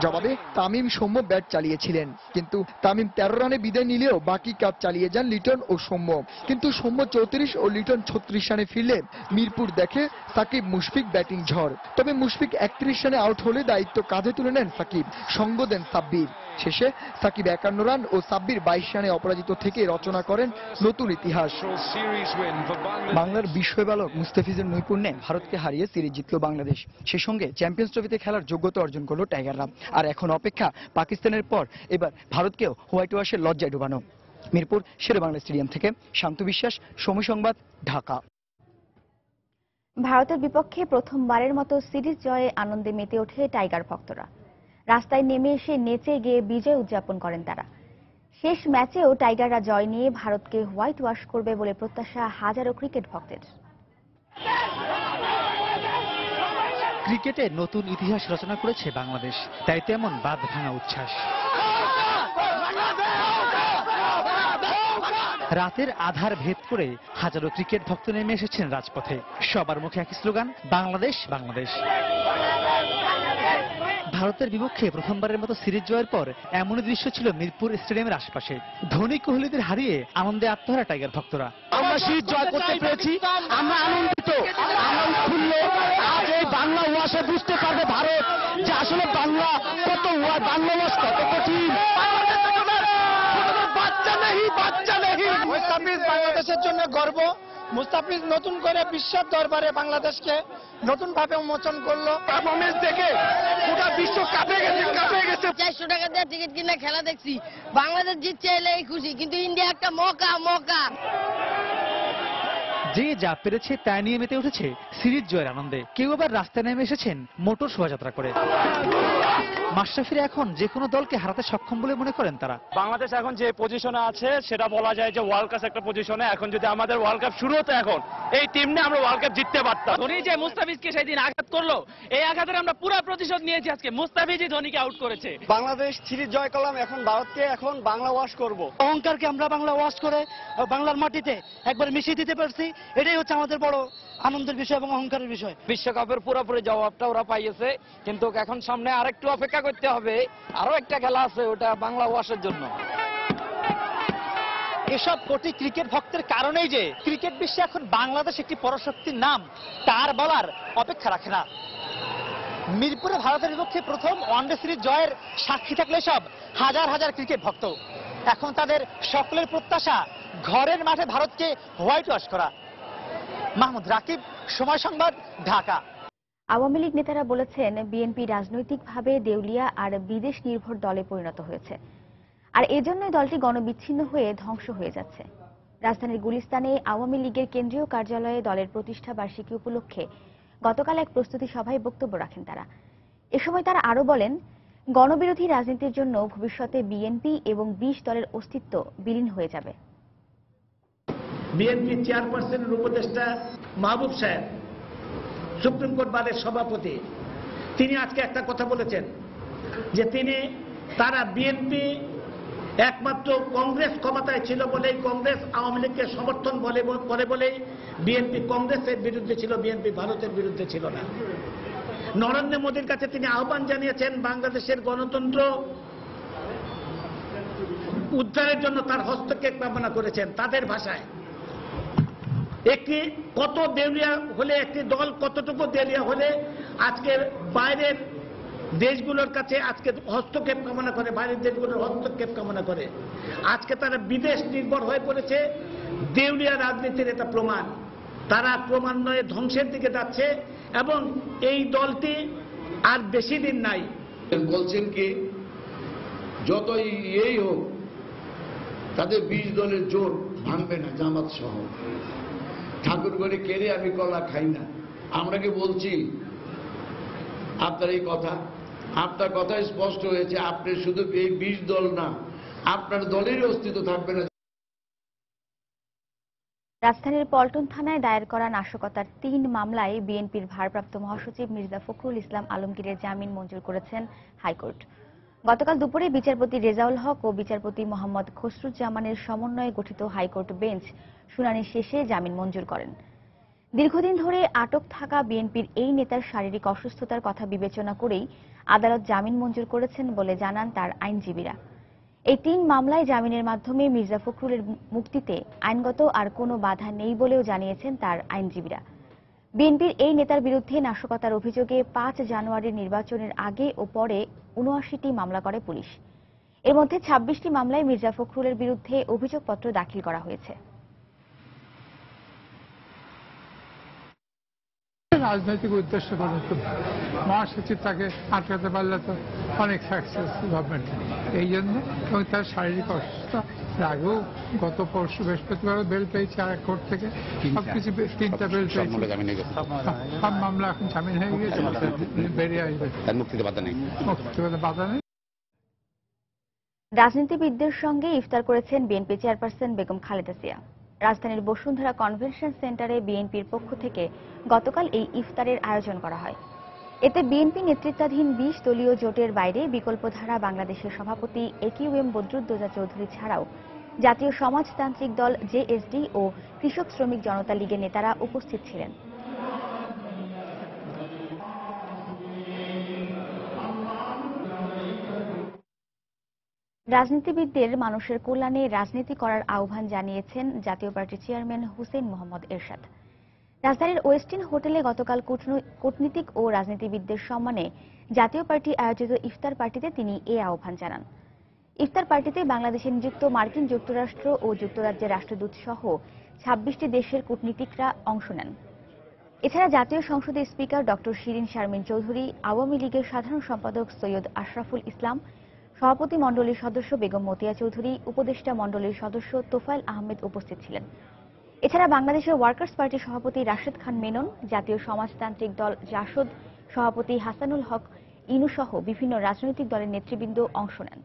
জবাবে তামিম সৌম্য ব্যাট চালিয়েছিলেন, কিন্তু তামিম 13 রানে বিদায় নিলেও বাকি কাজ চালিয়ে যান লিটন ও সৌম্য। কিন্তু সৌম্য 34 ও লিটন 36 রানে ফিরলে মিরপুর দেখে সাকিব মুশফিক ব্যাটিং ঝড়। তবে মুশফিক 31 রানে আউট হলে দায়িত্ব কাঁধে তুলে নেন সাকিব, সঙ্গ দেন সাব্বির। শেষে সাকিব 51 রান ও সাব্বির 22 রানে অপরাজিত থেকে রচনা করেন নতুন ইতিহাস। বাংলার বিস্ময় বালক মুস্তাফিজের নৈপুণ্যে ভারতকে হারিয়ে সিরিজ জিতল বাংলাদেশ। সে সঙ্গে চ্যাম্পিয়ন্স ট্রফিতে খেলার যোগ্যতা অর্জন করল টাইগাররা। আর এখন অপেক্ষা পাকিস্তানের পর এবার ভারতকেও হোয়াইট ওয়াশের লজ্জায় ডুবানো। মিরপুর শেরেবাংলা স্টেডিয়াম থেকে শান্ত বিশ্বাস, সময় সংবাদ, ঢাকা। ভারতের বিপক্ষে প্রথমবারের মতো সিরিজ জয়ে আনন্দে মেতে ওঠে টাইগার ভক্তরা। রাস্তায় নেমে এসে নেচে গিয়ে বিজয় উদযাপন করেন তারা। শেষ ম্যাচেও টাইগাররা জয় নিয়ে ভারতকে হোয়াইট ওয়াশ করবে বলে প্রত্যাশা হাজারো ক্রিকেট ভক্তের। ক্রিকেটে নতুন ইতিহাস রচনা করেছে বাংলাদেশ, তাই তেমন বাঁধ ভাঙা উচ্ছ্বাস। রাতের আধার ভেদ করে হাজারো ক্রিকেট ভক্ত নেমে এসেছেন রাজপথে। সবার মুখে একই স্লোগান, বাংলাদেশ বাংলাদেশ। ভারতের বিপক্ষে প্রথমবারের মতো সিরিজ জয়ের পর এমনই দৃশ্য ছিল মিরপুর স্টেডিয়ামের আশপাশে। ধোনি কোহলিদের হারিয়ে আনন্দে আত্মহারা টাইগার ভক্তরা। আমরা সিরিজ জয় করতে পেরেছি, আমরা আনন্দিত, আমরা উৎফুল্ল। আজ এই বাংলা ওয়াশে বুঝতে পারবে ভারত যে আসলে বাংলা কত, বাংলা ওয়াশ কত কঠিন। বাচ্চা নেই, বাচ্চা নেই। মুস্তাফিজ বাংলাদেশের জন্য গর্ব। মুস্তাফিজ নতুন করে বিশ্বের দরবারে বাংলাদেশকে নতুন ভাবে উন্মোচন করলো। পারফরমেন্স দেখে গোটা বিশ্ব কাঁপে গেছে, কাঁপে গেছে। 400 টাকা দিয়ে টিকিট কিনে খেলা দেখছি, বাংলাদেশ জিতছে এলেই খুশি, কিন্তু ইন্ডিয়া একটা মৌকা। যে যা পেরেছে তা নিয়ে মেতে উঠেছে সিরিজ জয়ের আনন্দে। কেউ আবার রাস্তায় নেমে এসেছেন মোটর শোভাযাত্রা করে। মাশরাফিরা এখন যে কোনো দলকে হারাতে সক্ষম বলে মনে করেন তারা। বাংলাদেশ এখন যে পজিশনে আছে সেটা বলা যায় যে ওয়ার্ল্ড কাপ একটা পজিশনে। এখন যদি আমাদের ওয়ার্ল্ড কাপ শুরু হতো এখন এই টিম নিয়ে আমরা ওয়ার্ল্ড কাপ জিততে পারতাম। ধোনি যে মুস্তাফিজকে সেদিন আঘাত করলো, এই আঘাতের আমরা পুরো প্রতিশোধ নিয়েছি আজকে। মুস্তাফিজই ধোনিকে আউট করেছে। বাংলাদেশ সিরিজ জয় করলাম, এখন ভারতকে এখন বাংলা ওয়াশ করব। অহংকারকে আমরা বাংলা ওয়াশ করে বাংলার মাটিতে একবার মিশিয়ে দিতে পারছি, এটাই হচ্ছে আমাদের বড় আনন্দের বিষয় এবং অহংকারের বিষয়। বিশ্বকাপের পুরোপুরি জবাবটা ওরা পাইয়েছে, কিন্তু এখন সামনে আরেকটু অপেক্ষা করতে হবে। আরো একটা খেলা আছে, ওটা বাংলা ওয়াশের জন্য। এসব কোটি ক্রিকেট ভক্তের কারণেই যে ক্রিকেট বিশ্বে এখন বাংলাদেশ একটি পরাশক্তির নাম তার বলার অপেক্ষা রাখে না। মিরপুরে ভারতের বিপক্ষে প্রথম ওয়ানডে সিরিজ জয়ের সাক্ষী থাকলে সব হাজার হাজার ক্রিকেট ভক্ত। এখন তাদের সকলের প্রত্যাশা ঘরের মাঠে ভারতকে হোয়াইট ওয়াশ করা। মাহমুদ রাকিব, সময় সংবাদ, ঢাকা। আওয়ামী লীগ নেতারা বলেছেন বিএনপি রাজনৈতিকভাবে দেউলিয়া আর বিদেশ নির্ভর দলে পরিণত হয়েছে, আর এজন্যই দলটি গণবিচ্ছিন্ন হয়ে ধ্বংস হয়ে যাচ্ছে। রাজধানীর গুলিস্তানে আওয়ামী লীগের কেন্দ্রীয় কার্যালয়ে দলের প্রতিষ্ঠা বার্ষিকী উপলক্ষে গতকাল এক প্রস্তুতি সভায় বক্তব্য রাখেন তারা। এ সময় তারা আরো বলেন, গণবিরোধী রাজনীতির জন্য ভবিষ্যতে বিএনপি এবং 20 দলের অস্তিত্ব বিলীন হয়ে যাবে। বিএনপি চেয়ারপারসনের উপদেষ্টা মাহবুব সাহেব, সুপ্রিম কোর্ট বারের সভাপতি, তিনি আজকে একটা কথা বলেছেন যে তারা বিএনপি একমাত্র কংগ্রেস ক্ষমতায় ছিল বলেই, কংগ্রেস আওয়ামী লীগকে সমর্থন করে বলেই বিএনপি কংগ্রেসের বিরুদ্ধে ছিল, বিএনপি ভারতের বিরুদ্ধে ছিল না। নরেন্দ্র মোদীর কাছে তিনি আহ্বান জানিয়েছেন বাংলাদেশের গণতন্ত্র উদ্ধারের জন্য তার হস্তক্ষেপ কামনা করেছেন। তাদের ভাষায় একটি কত দেউলিয়া হলে, একটি দল কতটুকু দেউলিয়া হলে আজকে বাইরের দেশগুলোর কাছে আজকে হস্তক্ষেপ কামনা করে, বাইরের দেশগুলোর হস্তক্ষেপ কামনা করে। আজকে তারা বিদেশ নির্ভর হয়ে পড়েছে। দেউলিয়া রাজনীতির এটা প্রমাণ। তারা ক্রমান্বয়ে ধ্বংসের দিকে যাচ্ছে এবং এই দলটি আর বেশি দিন নাই। বলছেন কি যতই এই হোক তাদের 20 দলের জোর ভাঙবে না জামাত সহ। ঠাকুর করে কেড়ে আমি কলা খাই না। আমরা কি বলছি আপনার এই কথা? আপনার কথা স্পষ্ট হয়েছে, আপনি শুধু এই 20 দল না, আপনার দলেরই অস্তিত্ব থাকবে না। রাজধানীর পল্টন থানায় দায়ের করা নাশকতার 3 মামলায় বিএনপির ভারপ্রাপ্ত মহাসচিব মির্জা ফখরুল ইসলাম আলমগীরের জামিন মঞ্জুর করেছেন হাইকোর্ট। গতকাল দুপুরে বিচারপতি রেজাউল হক ও বিচারপতি মোহাম্মদ খসরুজ্জামানের সমন্বয়ে গঠিত হাইকোর্ট বেঞ্চ শুনানি শেষে জামিন মঞ্জুর করেন। দীর্ঘদিন ধরে আটক থাকা বিএনপির এই নেতার শারীরিক অসুস্থতার কথা বিবেচনা করেই আদালত জামিন মঞ্জুর করেছেন বলে জানান তার আইনজীবীরা। এই 3 মামলায় জামিনের মাধ্যমে মির্জা ফখরুলের মুক্তিতে আইনগত আর কোনো বাধা নেই বলেও জানিয়েছেন তার আইনজীবীরা। বিএনপির এই নেতার বিরুদ্ধে নাশকতার অভিযোগে 5 জানুয়ারির নির্বাচনের আগে ও পরে 79টি মামলা করে পুলিশ। এর মধ্যে 26টি মামলায় মির্জা ফখরুলের বিরুদ্ধে অভিযোগপত্র দাখিল করা হয়েছে। রাজনৈতিক উদ্দেশ্য করে মহাসচিব তাকে আটকাতে পারলে তো অনেক সাকসেস গভর্নমেন্ট। এই জন্য এবং তার শারীরিক অসুস্থতা আগেও গত পরশু বৃহস্পতিবার বেল পেয়েছে আর কোর্ট থেকে, সবকিছু 3টা বেল পেয়েছে, সব মামলা এখন জামিন হয়ে গেছে, বেরিয়ে আসবে, মুক্তিতে বাধা নেই। রাজনীতিবিদদের সঙ্গে ইফতার করেছেন বিএনপি চেয়ারপারসন বেগম খালেদা জিয়া। রাজধানীর বসুন্ধরা কনভেনশন সেন্টারে বিএনপির পক্ষ থেকে গতকাল এই ইফতারের আয়োজন করা হয়। এতে বিএনপি নেতৃত্বাধীন 20 দলীয় জোটের বাইরে বিকল্পধারা বাংলাদেশের সভাপতি একিউএম বদরুদ্দোজা চৌধুরী ছাড়াও জাতীয় সমাজতান্ত্রিক দল জেএসডি ও কৃষক শ্রমিক জনতা লীগের নেতারা উপস্থিত ছিলেন। রাজনীতিবিদদের মানুষের কল্যাণে রাজনীতি করার আহ্বান জানিয়েছেন জাতীয় পার্টির চেয়ারম্যান হুসেইন মোহাম্মদ এরশাদ। রাজধানীর ওয়েস্টিন হোটেলে গতকাল কূটনীতিক ও রাজনীতিবিদদের সম্মানে জাতীয় পার্টি আয়োজিত ইফতার পার্টিতে তিনি এ আহ্বান জানান। ইফতার পার্টিতে বাংলাদেশে নিযুক্ত মার্কিন যুক্তরাষ্ট্র ও যুক্তরাজ্যের রাষ্ট্রদূত সহ 26টি দেশের কূটনীতিকরা অংশ নেন। এছাড়া জাতীয় সংসদের স্পিকার ডক্টর শিরিন শারমিন চৌধুরী, আওয়ামী লীগের সাধারণ সম্পাদক সৈয়দ আশরাফুল ইসলাম, সভাপতি মণ্ডলীর সদস্য বেগম মতিয়া চৌধুরী, উপদেষ্টা মণ্ডলীর সদস্য তোফায়েল আহমেদ উপস্থিত ছিলেন। এছাড়া বাংলাদেশের ওয়ার্কার্স পার্টির সভাপতি রাশেদ খান মেনন, জাতীয় সমাজতান্ত্রিক দল জাসদ সভাপতি হাসানুল হক ইনু সহ বিভিন্ন রাজনৈতিক দলের নেতৃবৃন্দ অংশ নেন।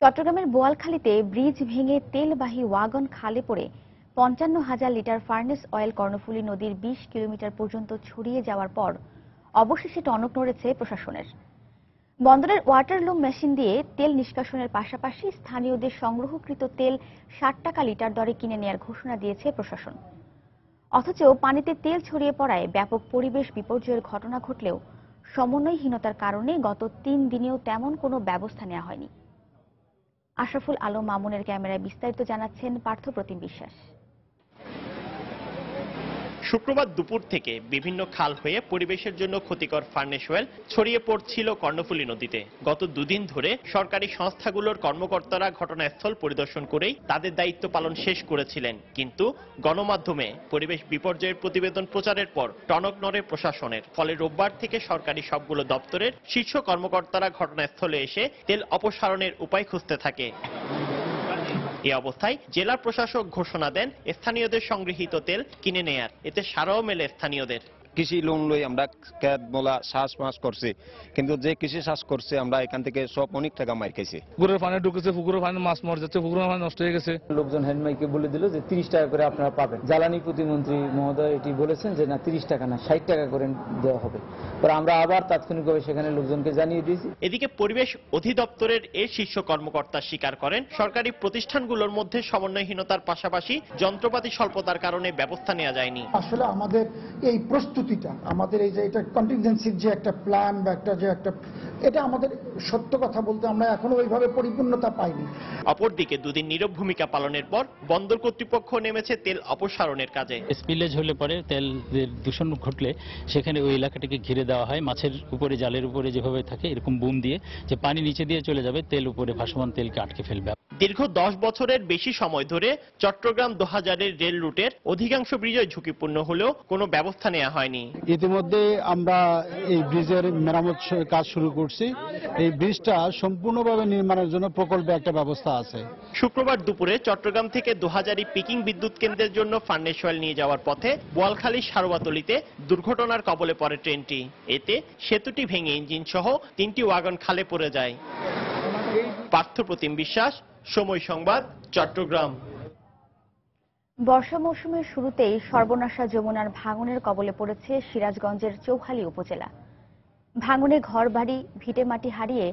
চট্টগ্রামের বোয়ালখালীতে ব্রিজ ভেঙে তেলবাহী ওয়াগন খালে পড়ে ৫৫,০০০ লিটার ফার্নেস অয়েল কর্ণফুলী নদীর ২০ কিলোমিটার পর্যন্ত ছড়িয়ে যাওয়ার পর অবশেষে টনক নড়েছে প্রশাসনের। বন্দরের ওয়াটারলুম মেশিন দিয়ে তেল নিষ্কাশনের পাশাপাশি স্থানীয়দের সংগ্রহকৃত তেল ৬০ টাকা লিটার দরে কিনে নেয়ার ঘোষণা দিয়েছে প্রশাসন। অথচ পানিতে তেল ছড়িয়ে পড়ায় ব্যাপক পরিবেশ বিপর্যয়ের ঘটনা ঘটলেও সমন্বয়হীনতার কারণে গত ৩ দিনেও তেমন কোনো ব্যবস্থা নেওয়া হয়নি। আশরাফুল আলম মামুনের ক্যামেরায় বিস্তারিত জানাচ্ছেন পার্থপ্রতিম বিশ্বাস। শুক্রবার দুপুর থেকে বিভিন্ন খাল হয়ে পরিবেশের জন্য ক্ষতিকর ফার্নেস অয়েল ছড়িয়ে পড়ছিল কর্ণফুলী নদীতে। গত দুদিন ধরে সরকারি সংস্থাগুলোর কর্মকর্তারা ঘটনাস্থল পরিদর্শন করেই তাদের দায়িত্ব পালন শেষ করেছিলেন, কিন্তু গণমাধ্যমে পরিবেশ বিপর্যয়ের প্রতিবেদন প্রচারের পর টনক নড়ে প্রশাসনের। ফলে রোববার থেকে সরকারি সবগুলো দপ্তরের শীর্ষ কর্মকর্তারা ঘটনাস্থলে এসে তেল অপসারণের উপায় খুঁজতে থাকে। এই অবস্থায় জেলা প্রশাসক ঘোষণা দেন স্থানীয়দের সংগৃহীত তেল কিনে নেয়ার। এতে সাড়াও মেলে স্থানীয়দের। কৃষি লোন লই আমরা ক্যাট বলা শ্বাস মাস করছি, কিন্তু যে কৃষি চাষ করছে আমরা এখান থেকে সব অনেক টাকা মার খাইছি। পুকুরের পানি ঢুকেছে, পুকুরের পানি মাছ মরে যাচ্ছে, পুকুরের পানি নষ্ট হয়ে গেছে। লোকজন হ্যান্ডমাইকে বলে দিল যে ৩০ টাকা করে আপনারা পাবেন। জ্বালানি প্রতিমন্ত্রী মহোদয় এটি বলেছেন যে না ৩০ টাকা না ৬০ টাকা করে দেওয়া হবে। পরে আমরা আবার তাৎক্ষণিকভাবে সেখানে লোকজনকে জানিয়ে দিয়েছি। এদিকে পরিবেশ অধিদপ্তরের এই শীর্ষ কর্মকর্তা স্বীকার করেন, সরকারি প্রতিষ্ঠানগুলোর মধ্যে সমন্বয়হীনতার পাশাপাশি যন্ত্রপাতি স্বল্পতার কারণে ব্যবস্থা নেওয়া যায়নি। আসলে আমাদের এই প্রস্তুতিটা, আমাদের এই যে এটা কন্টিনজেন্সির যে একটা প্ল্যান বা একটা যে একটা, এটা আমাদের সত্য কথা বলতে আমরা এখনো ওইভাবে পরিপূর্ণতা পাইনি। অপরদিকে দুদিন নীরব ভূমিকা পালনের পর বন্দর কর্তৃপক্ষ নেমেছে তেল অপসারণের কাজে। স্পিলেজ হলে পরে তেল দূষণ ঘটলে সেখানে ওই এলাকাটাকে ঘিরে দেওয়া হয়, মাছের উপরে জালের উপরে যেভাবে থাকে এরকম বুম দিয়ে, যে পানি নিচে দিয়ে চলে যাবে, তেল উপরে ভাসমান তেলকে আটকে ফেলবে। দীর্ঘ 10 বছরের বেশি সময় ধরে চট্টগ্রাম 2000-এর রেল রুটের অধিকাংশ ব্রিজই ঝুঁকিপূর্ণ হলেও কোনো ব্যবস্থা নেওয়া হয়নি। ইতিমধ্যে আমরা এই ব্রিজের মেরামত কাজ শুরু করছি। এই ব্রিজটা সম্পূর্ণভাবে নির্মাণের জন্য প্রকল্পে একটা ব্যবস্থা আছে। শুক্রবার দুপুরে চট্টগ্রাম থেকে 2000 পিকিং বিদ্যুৎ কেন্দ্রের জন্য ফার্নেস অয়েল নিয়ে যাওয়ার পথে বোয়ালখালী সারোয়াতলিতে দুর্ঘটনার কবলে পড়ে ট্রেনটি। এতে সেতুটি ভেঙে ইঞ্জিন সহ 3টি ওয়াগন খালে পড়ে যায়। পার্থপ্রতিম বিশ্বাস, সময় সংবাদ, চট্টগ্রাম। বর্ষা মৌসুমের শুরুতেই সর্বনাশা যমুনার ভাঙনের কবলে পড়েছে সিরাজগঞ্জের চৌহালি উপজেলা। ভাঙনে ঘরবাড়ি ভিটেমাটি হারিয়ে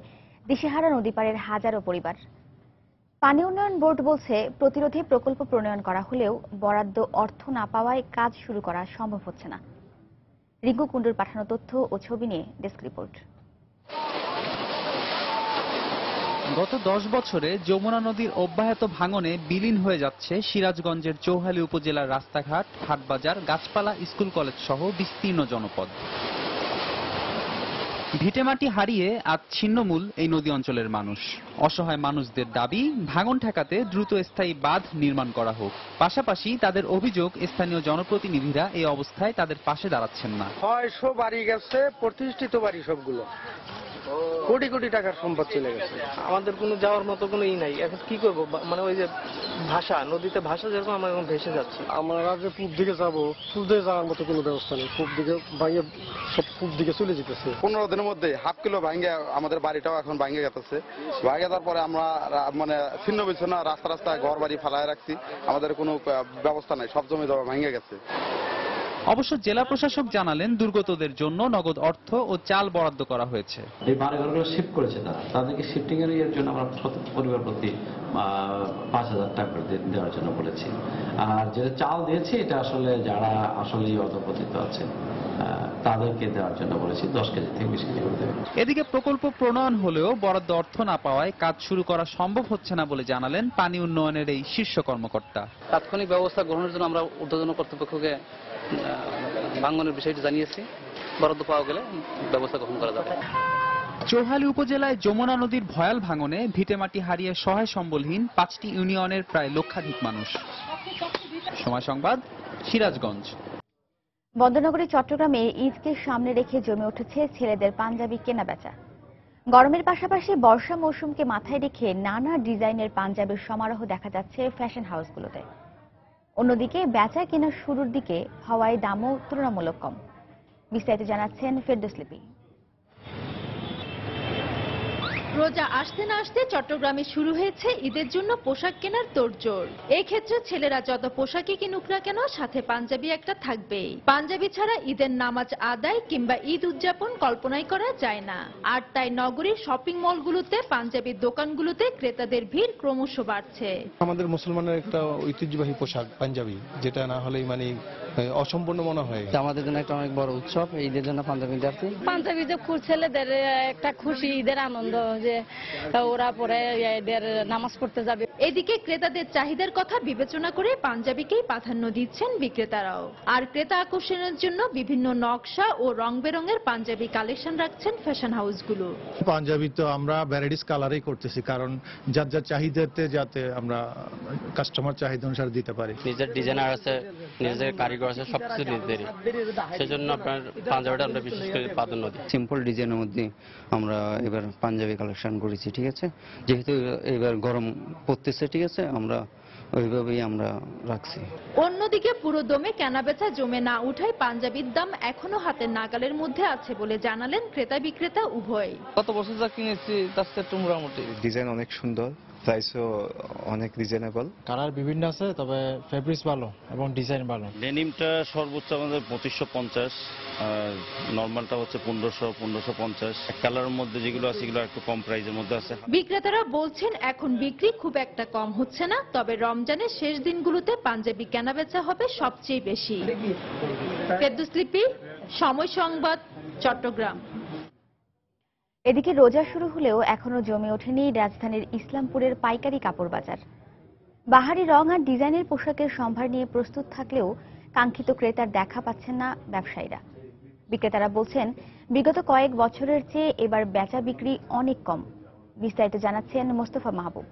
দিশেহারা নদী পাড়ের হাজারো পরিবার। পানি উন্নয়ন বোর্ড বলছে প্রতিরোধী প্রকল্প প্রণয়ন করা হলেও বরাদ্দ অর্থ না পাওয়ায় কাজ শুরু করা সম্ভব হচ্ছে না। রিঙ্কু কুণ্ডুর পাঠানো তথ্য ও ছবি নিয়ে ডেস্ক রিপোর্ট। গত 10 বছরে যমুনা নদীর অব্যাহত ভাঙনে বিলীন হয়ে যাচ্ছে সিরাজগঞ্জের চৌহালি উপজেলার রাস্তাঘাট, হাটবাজার, গাছপালা, স্কুল কলেজ সহ বিস্তীর্ণ জনপদ। ভিটেমাটি হারিয়ে আজ ছিন্নমূল এই নদী অঞ্চলের মানুষ। অসহায় মানুষদের দাবি ভাঙন ঠেকাতে দ্রুত স্থায়ী বাঁধ নির্মাণ করা হোক। পাশাপাশি তাদের অভিযোগ স্থানীয় জনপ্রতিনিধিরা এই অবস্থায় তাদের পাশে দাঁড়াচ্ছেন না। 600 বাড়ি গেছে, প্রতিষ্ঠিত বাড়ি সবগুলো, কোটি কোটি টাকার সম্পদ চলে গেছে। আমাদের কোনো যাওয়ার মতো কোনো নাই। এখন কি করবো, মানে ওই যে ভাষা, নদীতে ভাষা যেরকম আমরা এখন ভেসে যাচ্ছি। আমরা যে পূব দিকে যাবো, পূব দিকে যাওয়ার মতো কোনো ব্যবস্থা নেই। পূব দিকে ভাঙে সব পূব দিকে চলে যেতেছে। 15 দিনের মধ্যে হাফ কিলো ভাঙে আমাদের বাড়িটাও এখন ভাঙে গেছে। ভাঙে যাওয়ার পরে আমরা মানে ছিন্ন বিচ্ছিন্ন রাস্তায় ঘর বাড়ি ফেলায় রাখছি। আমাদের কোনো ব্যবস্থা নাই, সব জমি জমা ভাঙে গেছে। অবশ্য জেলা প্রশাসক জানালেন দুর্গতদের জন্য নগদ অর্থ ও চাল বরাদ্দ করা হয়েছে। এই বাড়িঘরগুলো শিফট করেছে তাদেরকে শিফটিং এর জন্য আমরা পরিবার প্রতি 5000 টাকা করে দেওয়ার জন্য বলেছি। আর যেটা চাল দিয়েছি এটা আসলে যারা আসলে অধপতিত আছে তাদেরকে দেওয়ার জন্য বলেছি, 10 কেজি থেকে 20 কেজি করে দেবে। এদিকে প্রকল্প প্রণয়ন হলেও বরাদ্দ অর্থ না পাওয়ায় কাজ শুরু করা সম্ভব হচ্ছে না বলে জানালেন পানি উন্নয়নের এই শীর্ষ কর্মকর্তা। তাৎক্ষণিক ব্যবস্থা গ্রহণের জন্য আমরা ঊর্ধ্বতন কর্তৃপক্ষকে ভাঙনের বিষয়টি জানিয়েছি। বরাদ্দ পাওয়া গেলে ব্যবস্থা গ্রহণ করা যাবে। চৌহালি উপজেলায় যমুনা নদীর ভয়াল ভাঙনে ভিটেমাটি হারিয়ে সহায় সম্বলহীন 5টি ইউনিয়নের প্রায় লক্ষাধিক মানুষ। সময় সংবাদ, সিরাজগঞ্জ। বন্দরনগরী চট্টগ্রামে ঈদকে সামনে রেখে জমে উঠেছে ছেলেদের পাঞ্জাবি কেনাবেচা। গরমের পাশাপাশি বর্ষা মৌসুমকে মাথায় রেখে নানা ডিজাইনের পাঞ্জাবির সমারোহ দেখা যাচ্ছে ফ্যাশন হাউসগুলোতে। অন্যদিকে বেচা কেনার শুরুর দিকে হওয়ায় দামও তুলনামূলক কম। বিস্তারিত জানাচ্ছেন ফেরদৌস লিপি। রোজা আসতে না আসতে চট্টগ্রামে শুরু হয়েছে ঈদের জন্য পোশাক কেনার তোড়জোড়। এই ক্ষেত্রে ছেলেরা যত পোশাকই কিনুক না কেন, সাথে পাঞ্জাবি একটা থাকবেই। পাঞ্জাবি ছাড়া ঈদের নামাজ আদায় কিংবা ঈদ উদযাপন কল্পনাই করা যায় না। আর তাই নগরীর শপিং মলগুলোতে পাঞ্জাবির দোকানগুলোতে ক্রেতাদের ভিড় ক্রমশ বাড়ছে। আমাদের মুসলমানের একটা ঐতিহ্যবাহী পোশাক পাঞ্জাবি, যেটা না হলেই মানে অসম্পূর্ণ মনে হয়। আমাদের জন্য একটা অনেক বড় উৎসব, ঈদের জন্য পাঞ্জাবি কিনতে। পাঞ্জাবি যে ছেলেদের একটা খুশি, ঈদের আনন্দ যে ওরা পরে ঈদের নামাজ পড়তে যাবে। এদিকে ক্রেতাদের চাহিদার কথা বিবেচনা করে পাঞ্জাবিকেই প্রাধান্য দিচ্ছেন বিক্রেতারাও। আর ক্রেতা আকর্ষণের জন্য বিভিন্ন নকশা ও রং বেরঙের পাঞ্জাবি কালেকশন রাখছেন ফ্যাশন হাউসগুলো। পাঞ্জাবি তো আমরা ভ্যারাইটিস কালারেই করতেছি, কারণ যার যার চাহিদাতে যাতে আমরা কাস্টমার চাহিদা অনুসারে দিতে পারি। নিজের ডিজাইনার আছে, নিজের কারিগর আছে, সবকিছু নিজেদেরই। সেজন্য আপনার পাঞ্জাবিটা আমরা বিশেষ করে প্রাধান্য দিই। সিম্পল ডিজাইনের মধ্যে আমরা এবার পাঞ্জাবি কালেকশন করেছি, ঠিক আছে। যেহেতু এবার গরম পড়তেছে, ঠিক আছে, আমরা ওইভাবেই আমরা রাখছি। অন্যদিকে পুরো দমে কেনাবেচা জমে না উঠায় পাঞ্জাবির দাম এখনো হাতের নাগালের মধ্যে আছে বলে জানালেন ক্রেতা বিক্রেতা উভয়। গত বছর যা কিনেছি তার চেয়ে মোটামুটি ডিজাইন অনেক সুন্দর, প্রাইসও অনেক রিজনেবল। কালার বিভিন্ন আছে, তবে ফেব্রিক্স ভালো এবং ডিজাইন ভালো। ডেনিমটা সর্বোচ্চ আমাদের 2550, আর নর্মালটা হচ্ছে 1500-1550। কালারের মধ্যে যেগুলো আছে এগুলো একটু কম প্রাইসের মধ্যে আছে। বিক্রেতারা বলছেন এখন বিক্রি খুব একটা কম হচ্ছে না, তবে রমজানের শেষ দিনগুলোতে পাঞ্জাবি কেনাবেচা হবে সবচেয়ে বেশি। ফেরদৌস লিপি, সময় সংবাদ, চট্টগ্রাম। এদিকে রোজা শুরু হলেও এখনো জমে ওঠেনি রাজধানীর ইসলামপুরের পাইকারি কাপড় বাজার। বাহারি রং আর ডিজাইনের পোশাকের সম্ভার নিয়ে প্রস্তুত থাকলেও কাঙ্ক্ষিত ক্রেতার দেখা পাচ্ছেন না ব্যবসায়ীরা। বিক্রেতারা বলছেন বিগত কয়েক বছরের চেয়ে এবার বেচা বিক্রি অনেক কম। বিস্তারিত জানাচ্ছেন মোস্তফা মাহবুব।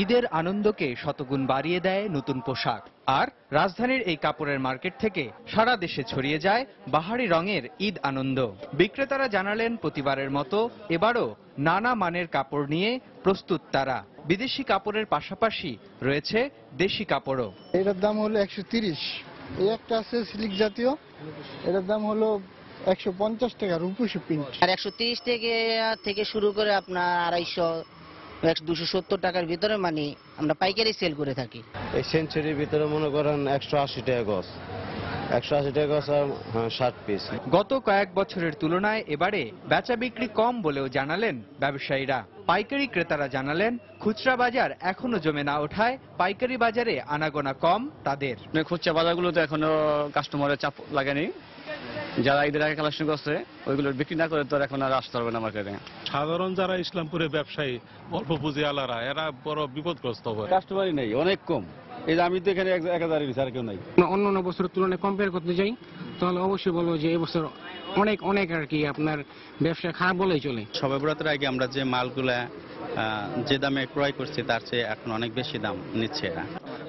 ঈদের আনন্দকে শতগুণ বাড়িয়ে দেয় নতুন পোশাক, আর রাজধানীর এই কাপড়ের মার্কেট থেকে সারা দেশে ছড়িয়ে যায় বাহারি রঙের ঈদ আনন্দ। বিক্রেতারা জানালেন প্রতিবারের মতো এবারও নানা মানের কাপড় নিয়ে প্রস্তুত তারা। বিদেশি কাপড়ের পাশাপাশি রয়েছে দেশি কাপড়ও। এটার দাম হলো 130, এই একটা আছে সিল্ক জাতীয়, এটার দাম হলো 150 টাকা রূপসী প্রিন্ট। আর 130 থেকে শুরু করে আপনার 250-270 টাকার ভিতরে মানে আমরা পাইকারি সেল করে থাকি। এই সেঞ্চুরির ভিতরে মনে করেন 180 টাকা গজ, 180 টাকা গজ আর 60 পিস। গত কয়েক বছরের তুলনায় এবারে বেচা বিক্রি কম বলেও জানালেন ব্যবসায়ীরা। পাইকারি ক্রেতারা জানালেন খুচরা বাজার এখনো জমে না ওঠায় পাইকারি বাজারে আনাগোনা কম তাদের। খুচরা বাজারগুলোতে এখনো কাস্টমারের চাপ লাগেনি। যারা ঈদের আগে কালেকশন করছে ওইগুলো বিক্রি না করে তো এখন আর আসতে পারবে না মার্কেটে। সাধারণ যারা ইসলামপুরের ব্যবসায়ী, অল্প পুঁজি আলারা, এরা বড় বিপদগ্রস্ত হয়। কাস্টমারই নেই, অনেক কম। এই যে আমি তো এখানে 1000 আর কেউ নাই। অন্য বছরের তুলনায় কম্পেয়ার করতে যাই তাহলে অবশ্যই বলবো যে এবছর অনেক আর কি আপনার ব্যবসা খারাপ বলেই চলে। শবে বরাতের আগে আমরা যে মালগুলা যে দামে ক্রয় করছি তার চেয়ে এখন অনেক বেশি দাম নিচ্ছে এরা।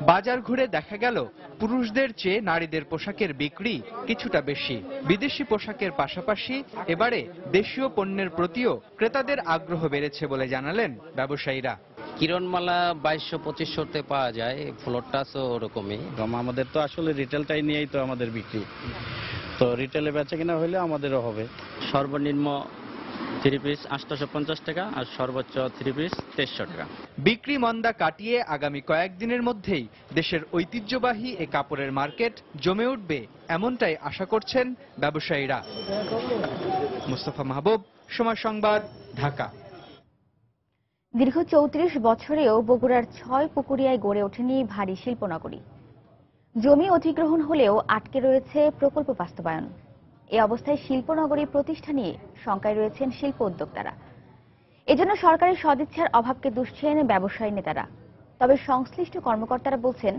বাজার ঘুরে দেখা গেল পুরুষদের চেয়ে নারীদের পোশাকের বিক্রি কিছুটা বেশি। বিদেশি পোশাকের পাশাপাশি এবারে দেশীয় পণ্যের প্রতিও ক্রেতাদের আগ্রহ বেড়েছে বলে জানালেন ব্যবসায়ীরা। কিরণমালা 2200-2500 পাওয়া যায়, ফ্লোর টাচও ওরকমই। আমাদের তো আসলে রিটেলটাই নিয়েই তো আমাদের বিক্রি, তো রিটেলে বেচা কিনা হইলে আমাদেরও হবে। সর্বনিম্ন 3 পিস 850 টাকা আর সর্বোচ্চ 3 পিস 2300 টাকা। বিক্রি মন্দা কাটিয়ে আগামী কয়েকদিনের মধ্যেই দেশের ঐতিহ্যবাহী এ কাপড়ের মার্কেট জমে উঠবে এমনটাই আশা করছেন ব্যবসায়ীরা। মুস্তফা মাহবুব, সময় সংবাদ, ঢাকা। দীর্ঘ 34 বছরেও বগুড়ার 6 পুকুরিয়ায় গড়ে ওঠেনি ভারী শিল্পনগরী। জমি অধিগ্রহণ হলেও আটকে রয়েছে প্রকল্প বাস্তবায়ন। এ অবস্থায় শিল্পনগরী প্রতিষ্ঠা নিয়ে শঙ্কায় রয়েছেন শিল্প উদ্যোক্তারা। এজন্য সরকারের সদিচ্ছার অভাবকে দুষছেন ব্যবসায়ী নেতারা। তবে সংশ্লিষ্ট কর্মকর্তারা বলছেন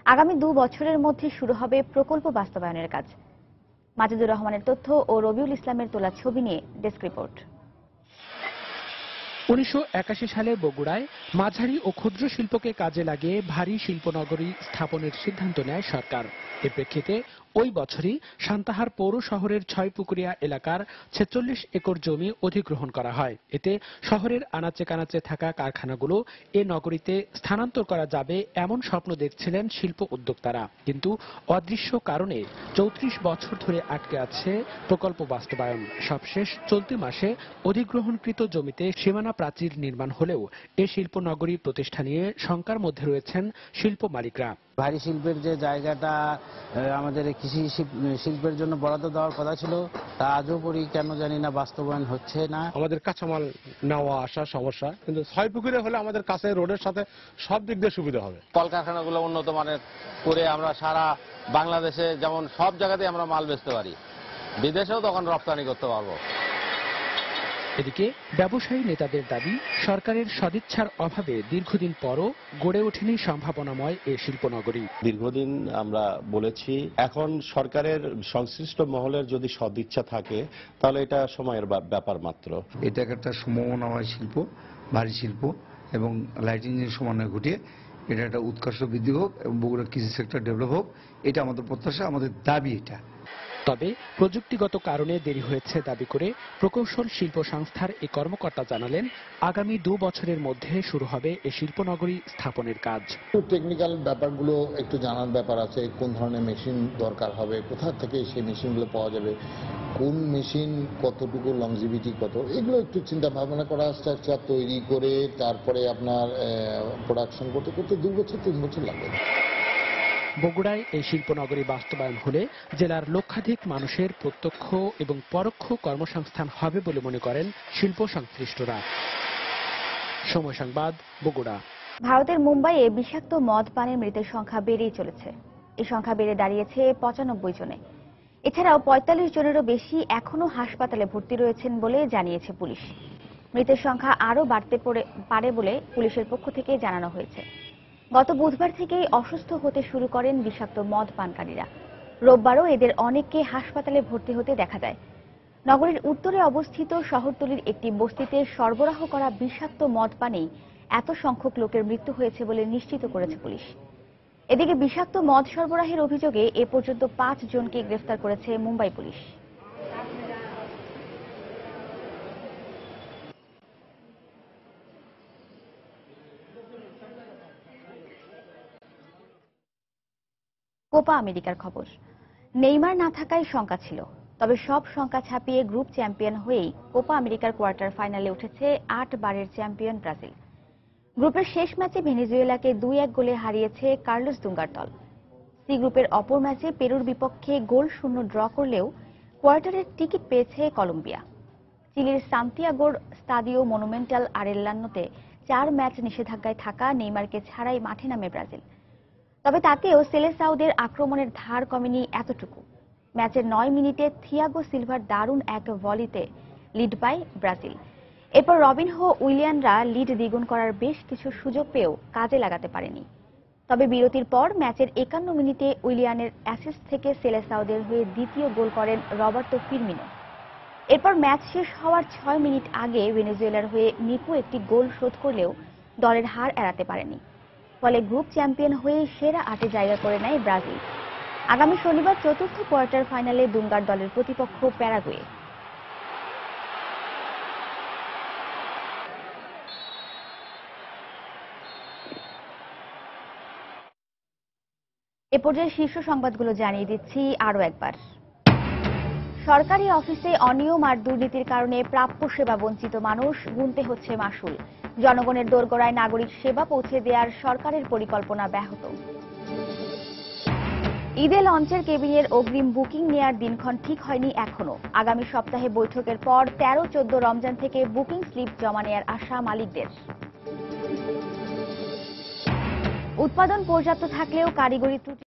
আগামী 2 বছরের মধ্যে শুরু হবে প্রকল্প বাস্তবায়নের কাজ। মাজিদুর রহমানের তথ্য ও রবিউল ইসলামের তোলা ছবি নিয়ে ডেস্ক রিপোর্ট। 1981 সালে বগুড়ায় মাঝারি ও ক্ষুদ্র শিল্পকে কাজে লাগিয়ে ভারী শিল্পনগরী স্থাপনের সিদ্ধান্ত নেয় সরকার। এ প্রেক্ষিতে ওই বছরই সান্তাহার পৌর শহরের ৬ পুকুরিয়া এলাকার ৪৬ একর জমি অধিগ্রহণ করা হয়। এতে শহরের আনাচে কানাচে থাকা কারখানাগুলো এ নগরীতে স্থানান্তর করা যাবে এমন স্বপ্ন দেখছিলেন শিল্প উদ্যোক্তারা। কিন্তু অদৃশ্য কারণে ৩৪ বছর ধরে আটকে আছে প্রকল্প বাস্তবায়ন। সবশেষ চলতি মাসে অধিগ্রহণকৃত জমিতে সীমানা প্রাচীর নির্মাণ হলেও এ শিল্প নগরী প্রতিষ্ঠা নিয়ে শঙ্কার মধ্যে রয়েছেন শিল্প মালিকরা। ভারী শিল্পের যে জায়গাটা আমাদের কৃষি শিল্পের জন্য বরাদ্দ দেওয়ার কথা ছিল তা আজও পরি কেন জানি না বাস্তবায়ন হচ্ছে না। আমাদের কাঁচামাল নেওয়া আসা সমস্যা, কিন্তু ৬ পুকুরে হলে আমাদের কাছে রোডের সাথে সব দিক দিয়ে সুবিধা হবে। কলকারখানাগুলো উন্নত মানের করে আমরা সারা বাংলাদেশে যেমন সব জায়গাতে আমরা মাল বেচতে পারি, বিদেশেও তখন রপ্তানি করতে পারবো। এদিকে ব্যবসায়ী নেতাদের দাবি, সরকারের সদিচ্ছার অভাবে দীর্ঘদিন পরও গড়ে ওঠেনি সম্ভাবনাময় এ শিল্পনগরী। দীর্ঘদিন আমরা বলেছি, এখন সরকারের সংশ্লিষ্ট মহলের যদি সদিচ্ছা থাকে তাহলে এটা সময়ের ব্যাপার মাত্র। এটা একটা সম্ভাবনাময় শিল্প, ভারী শিল্প এবং লাইট ইঞ্জিনের সমন্বয় ঘটিয়ে এটা একটা উৎকর্ষ বৃদ্ধি হোক এবং বগুড়া কৃষি সেক্টর ডেভেলপ হোক, এটা আমাদের প্রত্যাশা, আমাদের দাবি এটা। তবে প্রযুক্তিগত কারণে দেরি হয়েছে দাবি করে প্রকৌশল শিল্প সংস্থার এই কর্মকর্তা জানালেন, আগামী 2 বছরের মধ্যে শুরু হবে এ শিল্পনগরী স্থাপনের কাজ। টেকনিক্যাল ব্যাপারগুলো একটু জানার ব্যাপার আছে, কোন ধরনের মেশিন দরকার হবে, কোথা থেকে সেই মেশিনগুলো পাওয়া যাবে, কোন মেশিন কতটুকু লংজিভিটি কত, এগুলো একটু চিন্তা ভাবনা করা, স্ট্রাকচার তৈরি করে তারপরে আপনার প্রোডাকশন করতে করতে 2 বছর 3 বছর লাগবে। বগুড়ায় এই শিল্পনগরী বাস্তবায়ন হলে জেলার লক্ষাধিক মানুষের প্রত্যক্ষ এবং পরোক্ষ কর্মসংস্থান হবে বলে মনে করেন শিল্প সংশ্লিষ্টরা। সময় সংবাদ, বগুড়া। ভারতের মুম্বাইয়ে বিষাক্ত মদ পানের মৃতের সংখ্যা বেড়েই চলেছে। এই সংখ্যা বেড়ে দাঁড়িয়েছে 95 জনে। এছাড়াও 45 জনেরও বেশি এখনো হাসপাতালে ভর্তি রয়েছেন বলে জানিয়েছে পুলিশ। মৃতের সংখ্যা আরও বাড়তে পারে বলে পুলিশের পক্ষ থেকে জানানো হয়েছে। গত বুধবার থেকেই অসুস্থ হতে শুরু করেন বিষাক্ত মদ পানকারীরা। রোববারও এদের অনেককে হাসপাতালে ভর্তি হতে দেখা যায়। নগরীর উত্তরে অবস্থিত শহরতলির একটি বস্তিতে সরবরাহ করা বিষাক্ত মদ পানেই এত সংখ্যক লোকের মৃত্যু হয়েছে বলে নিশ্চিত করেছে পুলিশ। এদিকে বিষাক্ত মদ সরবরাহের অভিযোগে এ পর্যন্ত 5 জনকে গ্রেফতার করেছে মুম্বাই পুলিশ। কোপা আমেরিকার খবর। নেইমার না থাকায় শঙ্কা ছিল, তবে সব শঙ্কা ছাপিয়ে গ্রুপ চ্যাম্পিয়ন হয়েই কোপা আমেরিকার কোয়ার্টার ফাইনালে উঠেছে 8 বারের চ্যাম্পিয়ন ব্রাজিল। গ্রুপের শেষ ম্যাচে ভেনেজুয়েলাকে 2-1 গোলে হারিয়েছে কার্লোস দুঙ্গার দল। সি গ্রুপের অপর ম্যাচে পেরুর বিপক্ষে গোল-শূন্য ড্র করলেও কোয়ার্টারের টিকিট পেয়েছে কলম্বিয়া। চিলির সান্তিয়াগোর স্তাদিও মনুমেন্টাল আরেল্লানোতে 4 ম্যাচ নিষেধাজ্ঞায় থাকা নেইমারকে ছাড়াই মাঠে নামে ব্রাজিল। তবে তাতেও সেলেসাওদের আক্রমণের ধার কমেনি এতটুকু। ম্যাচের 9 মিনিটে থিয়াগো সিলভার দারুণ এক ভলিতে লিড পায় ব্রাজিল। এরপর রবিনহো উইলিয়ানরা লিড দ্বিগুণ করার বেশ কিছু সুযোগ পেয়েও কাজে লাগাতে পারেনি। তবে বিরতির পর ম্যাচের 51 মিনিটে উইলিয়ানের অ্যাসিস্ট থেকে সেলেসাওদের হয়ে দ্বিতীয় গোল করেন রবার্তো ফিরমিনো। এরপর ম্যাচ শেষ হওয়ার 6 মিনিট আগে ভেনেজুয়েলার হয়ে নিকো একটি গোল শোধ করলেও দলের হার এড়াতে পারেনি। ফলে গ্রুপ চ্যাম্পিয়ন হয়ে সেরা 8-এ জায়গা করে নেয় ব্রাজিল। আগামী শনিবার চতুর্থ কোয়ার্টার ফাইনালে দুঙ্গার দলের প্রতিপক্ষ প্যারাগুয়ে। এ পর্যায়ে শীর্ষ সংবাদগুলো জানিয়ে দিচ্ছি আরও একবার। সরকারি অফিসে অনিয়ম আর দুর্নীতির কারণে প্রাপ্য সেবা বঞ্চিত মানুষ গুনতে হচ্ছে মাশুল। জনগণের দোরগোড়ায় নাগরিক সেবা পৌঁছে দেওয়ার সরকারের পরিকল্পনা ব্যাহত। ঈদে লঞ্চের কেবিনের অগ্রিম বুকিং নেয়ার দিনক্ষণ ঠিক হয়নি এখনো। আগামী সপ্তাহে বৈঠকের পর 13-14 রমজান থেকে বুকিং স্লিপ জমা নেয়ার আশা মালিকদের। উৎপাদন পর্যাপ্ত থাকলেও কারিগরি ত্রুটি